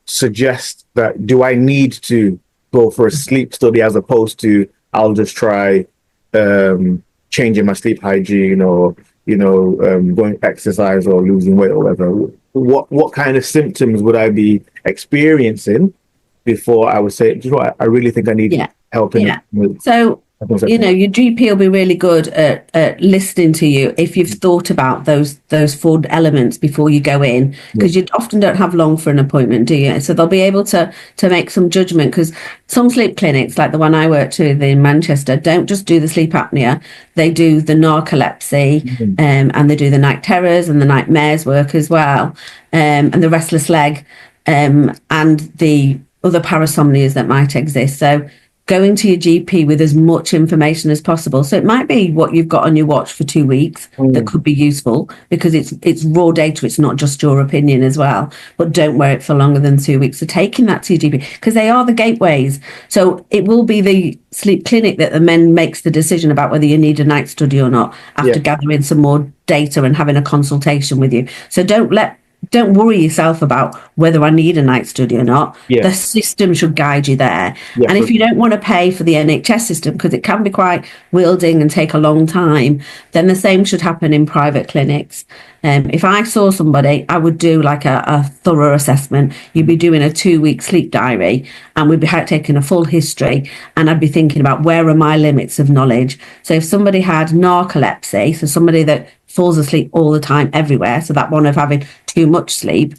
Speaker 1: suggest that, do I need to go for a sleep study as opposed to I'll just try changing my sleep hygiene or going exercise or losing weight or whatever? What kind of symptoms would I be experiencing before I would say, you know what, I really think I need help in it?
Speaker 2: So your GP will be really good at listening to you if you've thought about those 4 elements before you go in, because you often don't have long for an appointment, do you? So they'll be able to make some judgment, because some sleep clinics, like the one I worked with in Manchester, don't just do the sleep apnea, they do the narcolepsy, and they do the night terrors and the nightmares work as well, and the restless leg, and the other parasomnias that might exist. So going to your GP with as much information as possible. So it might be what you've got on your watch for 2 weeks that could be useful, because it's raw data. It's not just your opinion as well. But don't wear it for longer than 2 weeks. So taking that to your GP, because they are the gateways. So it will be the sleep clinic that then makes the decision about whether you need a night study or not, after gathering some more data and having a consultation with you. So don't worry yourself about whether I need a night study or not. The system should guide you there. And if you don't want to pay for the NHS system, because it can be quite wielding and take a long time, then the same should happen in private clinics. If I saw somebody, I would do like a thorough assessment. You'd be doing a 2-week sleep diary, and we'd be taking a full history, and I'd be thinking about where are my limits of knowledge. So if somebody had narcolepsy, so somebody that falls asleep all the time everywhere, so that one of having too much sleep,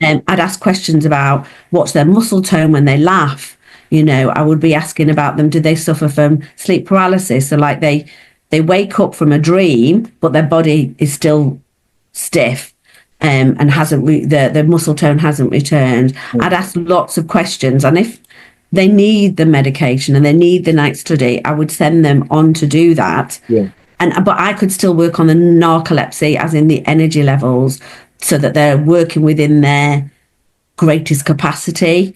Speaker 2: I'd ask questions about what's their muscle tone when they laugh. I would be asking about them, do they suffer from sleep paralysis? So like they wake up from a dream, but their body is still stiff, and hasn't the muscle tone hasn't returned. I'd ask lots of questions, and if they need the medication and they need the night study, I would send them on to do that. But I could still work on the narcolepsy, as in the energy levels, so that they're working within their greatest capacity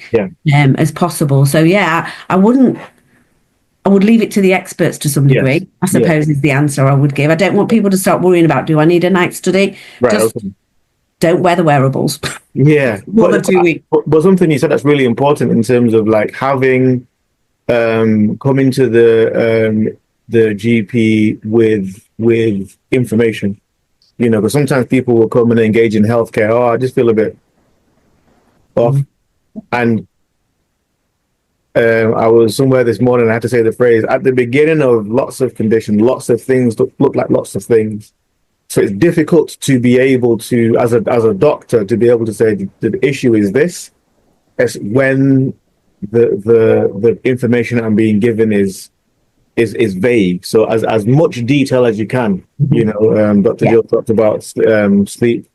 Speaker 2: as possible. So I would leave it to the experts to some degree, I suppose, is the answer I would give. I don't want people to start worrying about, do I need a night study? Just don't wear the wearables. More than 2 weeks.
Speaker 1: But something you said that's really important in terms of like having coming to the GP with information, because sometimes people will come and engage in healthcare. Oh, I just feel a bit off. And I was somewhere this morning, I had to say the phrase, at the beginning of lots of conditions, lots of things look like lots of things. So it's difficult to be able to, as a doctor, to be able to say the issue is this. It's when the information I'm being given is vague. So as much detail as you can. Dr. Jill talked about sleep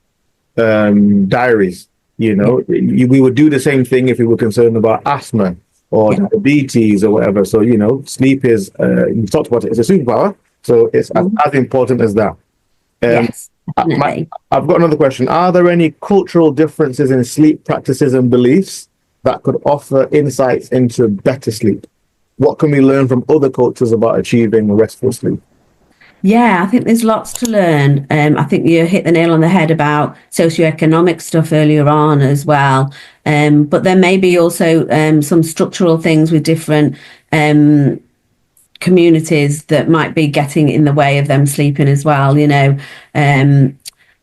Speaker 1: diaries. We would do the same thing if we were concerned about asthma or diabetes or whatever. So, sleep is, you talked about it, it's a superpower. So it's as important as that.
Speaker 2: Yes, definitely.
Speaker 1: I've got another question. Are there any cultural differences in sleep practices and beliefs that could offer insights into better sleep? What can we learn from other cultures about achieving restful sleep?
Speaker 2: Yeah, I think there's lots to learn. I think you hit the nail on the head about socioeconomic stuff earlier on as well. But there may be also some structural things with different communities that might be getting in the way of them sleeping as well.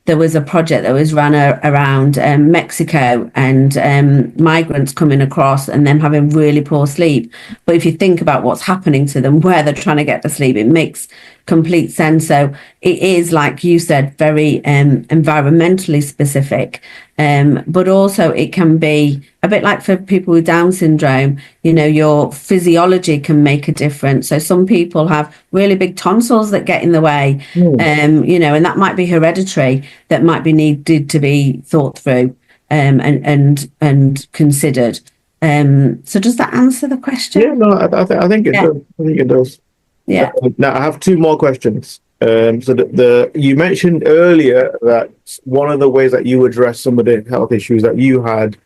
Speaker 2: There was a project that was run around Mexico and migrants coming across and them having really poor sleep. But if you think about what's happening to them, where they're trying to get to sleep, it makes complete sense. So it is, like you said, very environmentally specific. But also it can be a bit like for people with Down syndrome, your physiology can make a difference. So some people have really big tonsils that get in the way, and that might be hereditary, that might be needed to be thought through and considered. So does that answer the question?
Speaker 1: Yeah, no, I think it does. I think it does.
Speaker 2: Yeah.
Speaker 1: Now I have two more questions. So you mentioned earlier that one of the ways that you address some of the health issues that you had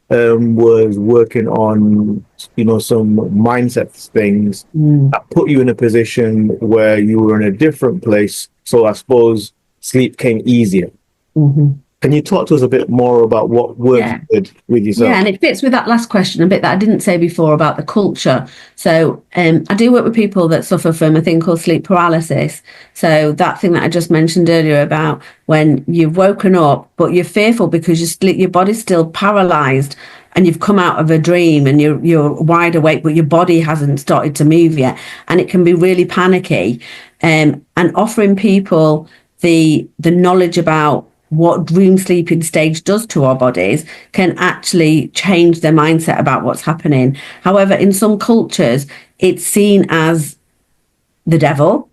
Speaker 1: was working on, some mindset things that put you in a position where you were in a different place. So I suppose sleep came easier. Mm-hmm. Can you talk to us a bit more about what work you did with yourself?
Speaker 2: Yeah, and it fits with that last question, a bit that I didn't say before about the culture. So I do work with people that suffer from a thing called sleep paralysis. So that thing that I just mentioned earlier about when you've woken up, but you're fearful because your body's still paralyzed and you've come out of a dream and you're wide awake, but your body hasn't started to move yet. And it can be really panicky. And offering people the knowledge about what dream sleeping stage does to our bodies can actually change their mindset about what's happening. However, in some cultures, it's seen as the devil.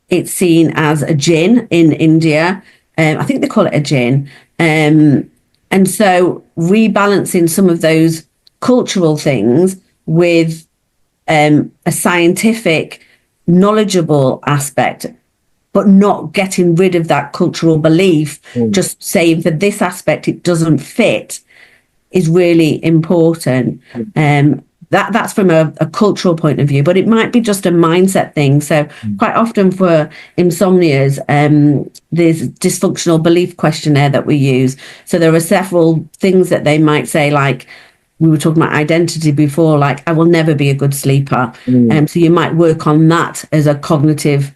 Speaker 2: It's seen as a jinn in India. I think they call it a jinn. And so rebalancing some of those cultural things with a scientific, knowledgeable aspect, but not getting rid of that cultural belief, just saying for this aspect it doesn't fit, is really important. That's from a cultural point of view, but it might be just a mindset thing. So quite often for insomnias, there's dysfunctional belief questionnaire that we use. So there are several things that they might say, like we were talking about identity before, like I will never be a good sleeper. So you might work on that as a cognitive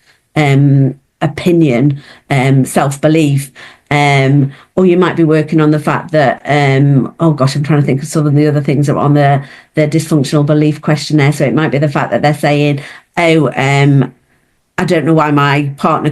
Speaker 2: opinion, self-belief, or you might be working on the fact that I'm trying to think of some of the other things that are on the dysfunctional belief questionnaire. So it might be the fact that they're saying, I don't know why my partner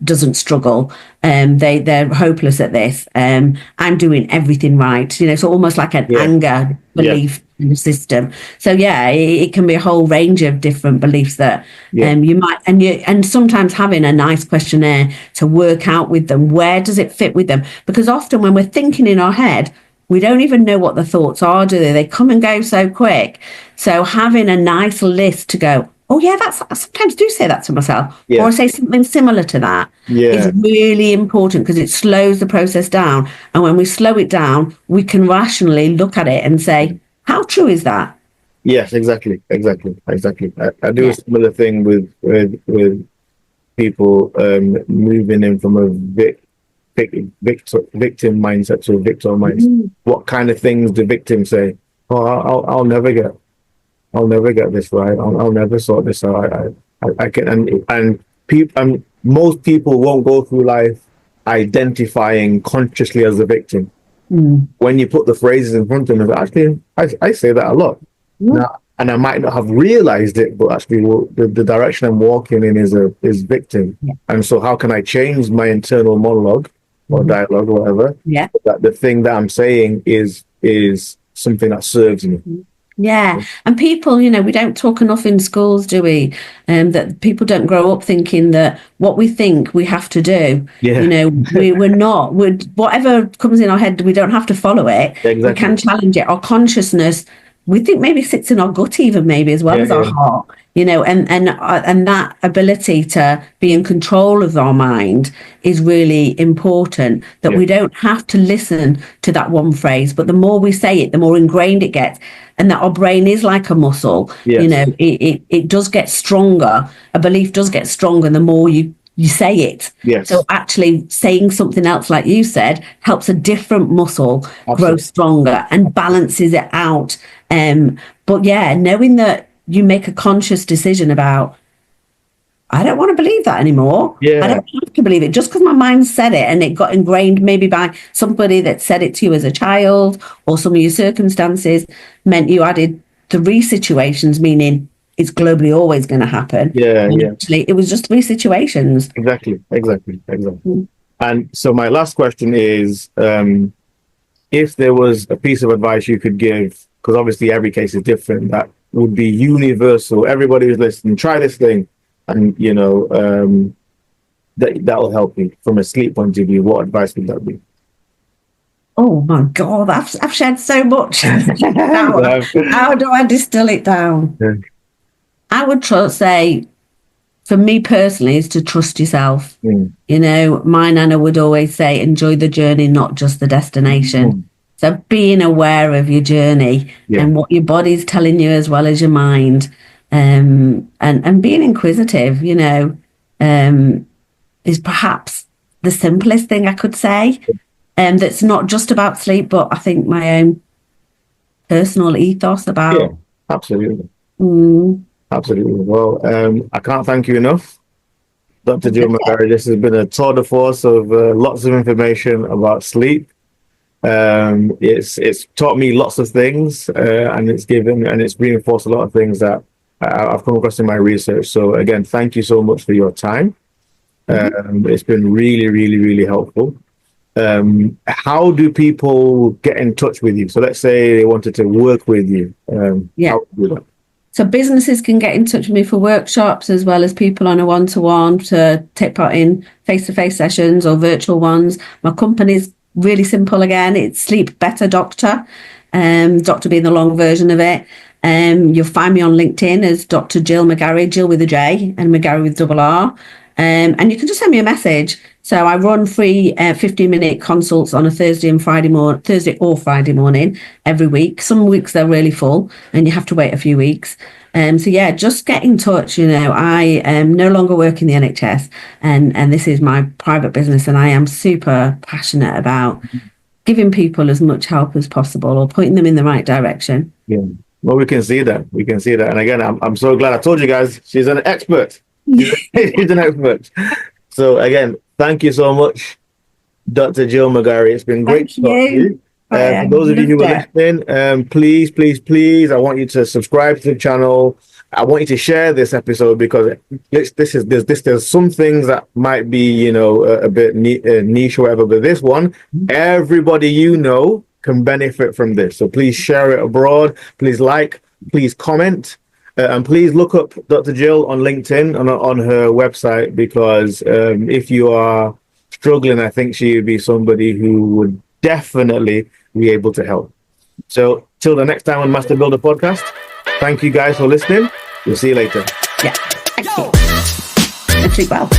Speaker 2: doesn't struggle. They're hopeless at this. I'm doing everything right. So almost like an anger belief in the system. So it can be a whole range of different beliefs that you might, and sometimes having a nice questionnaire to work out with them, where does it fit with them? Because often when we're thinking in our head, we don't even know what the thoughts are, do they? They come and go so quick. So having a nice list to go, oh yeah, I sometimes do say that to myself, or I say something similar to that, is really important because it slows the process down. And when we slow it down, we can rationally look at it and say, how true is that?
Speaker 1: Yes, exactly. I do a similar thing with people moving in from a victim mindset to a victim mindset. What kind of things do victims say? Oh, I'll never get this right. I'll never sort this out. I can, and most people won't go through life identifying consciously as a victim. When you put the phrases in front of them, actually, I say that a lot now, and I might not have realized it, but actually, the direction I'm walking in is victim. And so, how can I change my internal monologue or dialogue or whatever? That the thing that I'm saying is something that serves me.
Speaker 2: Yeah, and people, we don't talk enough in schools, do we? That people don't grow up thinking that what we think we have to do.
Speaker 1: Yeah.
Speaker 2: We're not. Whatever comes in our head, we don't have to follow it. We
Speaker 1: Exactly.
Speaker 2: can challenge it. Our consciousness, we think maybe sits in our gut even maybe as well
Speaker 1: Yeah,
Speaker 2: as our
Speaker 1: yeah.
Speaker 2: heart. And that ability to be in control of our mind is really important. That
Speaker 1: Yeah.
Speaker 2: we don't have to listen to that one phrase, but the more we say it, the more ingrained it gets. And that our brain is like a muscle.
Speaker 1: Yes.
Speaker 2: It does get stronger. A belief does get stronger the more you say it.
Speaker 1: Yes.
Speaker 2: So actually saying something else, like you said, helps a different muscle grow
Speaker 1: Absolutely.
Speaker 2: stronger and balances it out. But yeah, knowing that you make a conscious decision about, I don't want to believe that anymore.
Speaker 1: Yeah.
Speaker 2: I don't have to believe it just because my mind said it and it got ingrained maybe by somebody that said it to you as a child, or some of your circumstances meant you added 3 situations, meaning it's globally always going to happen.
Speaker 1: Yeah,
Speaker 2: And
Speaker 1: yeah.
Speaker 2: actually, it was just 3 situations.
Speaker 1: Exactly. And so my last question is, if there was a piece of advice you could give, because obviously every case is different, that would be universal, everybody who's listening, try this thing, and that'll help you from a sleep point of view, what advice would that be?
Speaker 2: Oh my God, I've shared so much. How do I distill it down?
Speaker 1: Yeah.
Speaker 2: I would say, for me personally, is to trust yourself. My nana would always say, enjoy the journey, not just the destination. So being aware of your journey and what your body's telling you as well as your mind, and being inquisitive, is perhaps the simplest thing I could say. That's not just about sleep, but I think my own personal ethos about.
Speaker 1: Yeah, absolutely. Absolutely. Well, I can't thank you enough, Dr. Jill McGarry. This has been a tour de force of lots of information about sleep. It's taught me lots of things, and it's reinforced a lot of things that I've come across in my research. So again, thank you so much for your time. It's been really, really, really helpful. How do people get in touch with you? So let's say they wanted to work with you. How do that?
Speaker 2: So businesses can get in touch with me for workshops, as well as people on a one-to-one to take part in face-to-face sessions or virtual ones. My company's really simple again. It's Sleep Better Doctor, Doctor being the long version of it. You'll find me on LinkedIn as Dr. Jill McGarry, Jill with a J and McGarry with double R. And you can just send me a message. So I run free 15-minute consults on a Thursday or Friday morning every week. Some weeks they're really full and you have to wait a few weeks. So yeah, just get in touch. I no longer work in the NHS, and this is my private business, and I am super passionate about giving people as much help as possible or pointing them in the right direction.
Speaker 1: Yeah. Well, we can see that. And again, I'm so glad I told you guys, she's an expert. She's an expert. So again, thank you so much, Dr. Jill McGarry. It's been great to talk to you. For those of you who are listening, please, I want you to subscribe to the channel. I want you to share this episode, because there's some things that might be, a bit niche or whatever, but this one, everybody can benefit from this. So please share it abroad. Please please comment. And please look up Dr. Jill on LinkedIn and on her website, because if you are struggling, I think she would be somebody who would definitely be able to help. So till the next time on Master Builder Podcast, thank you guys for listening. We'll see you later.
Speaker 2: Yeah. Thank you. And sleep well.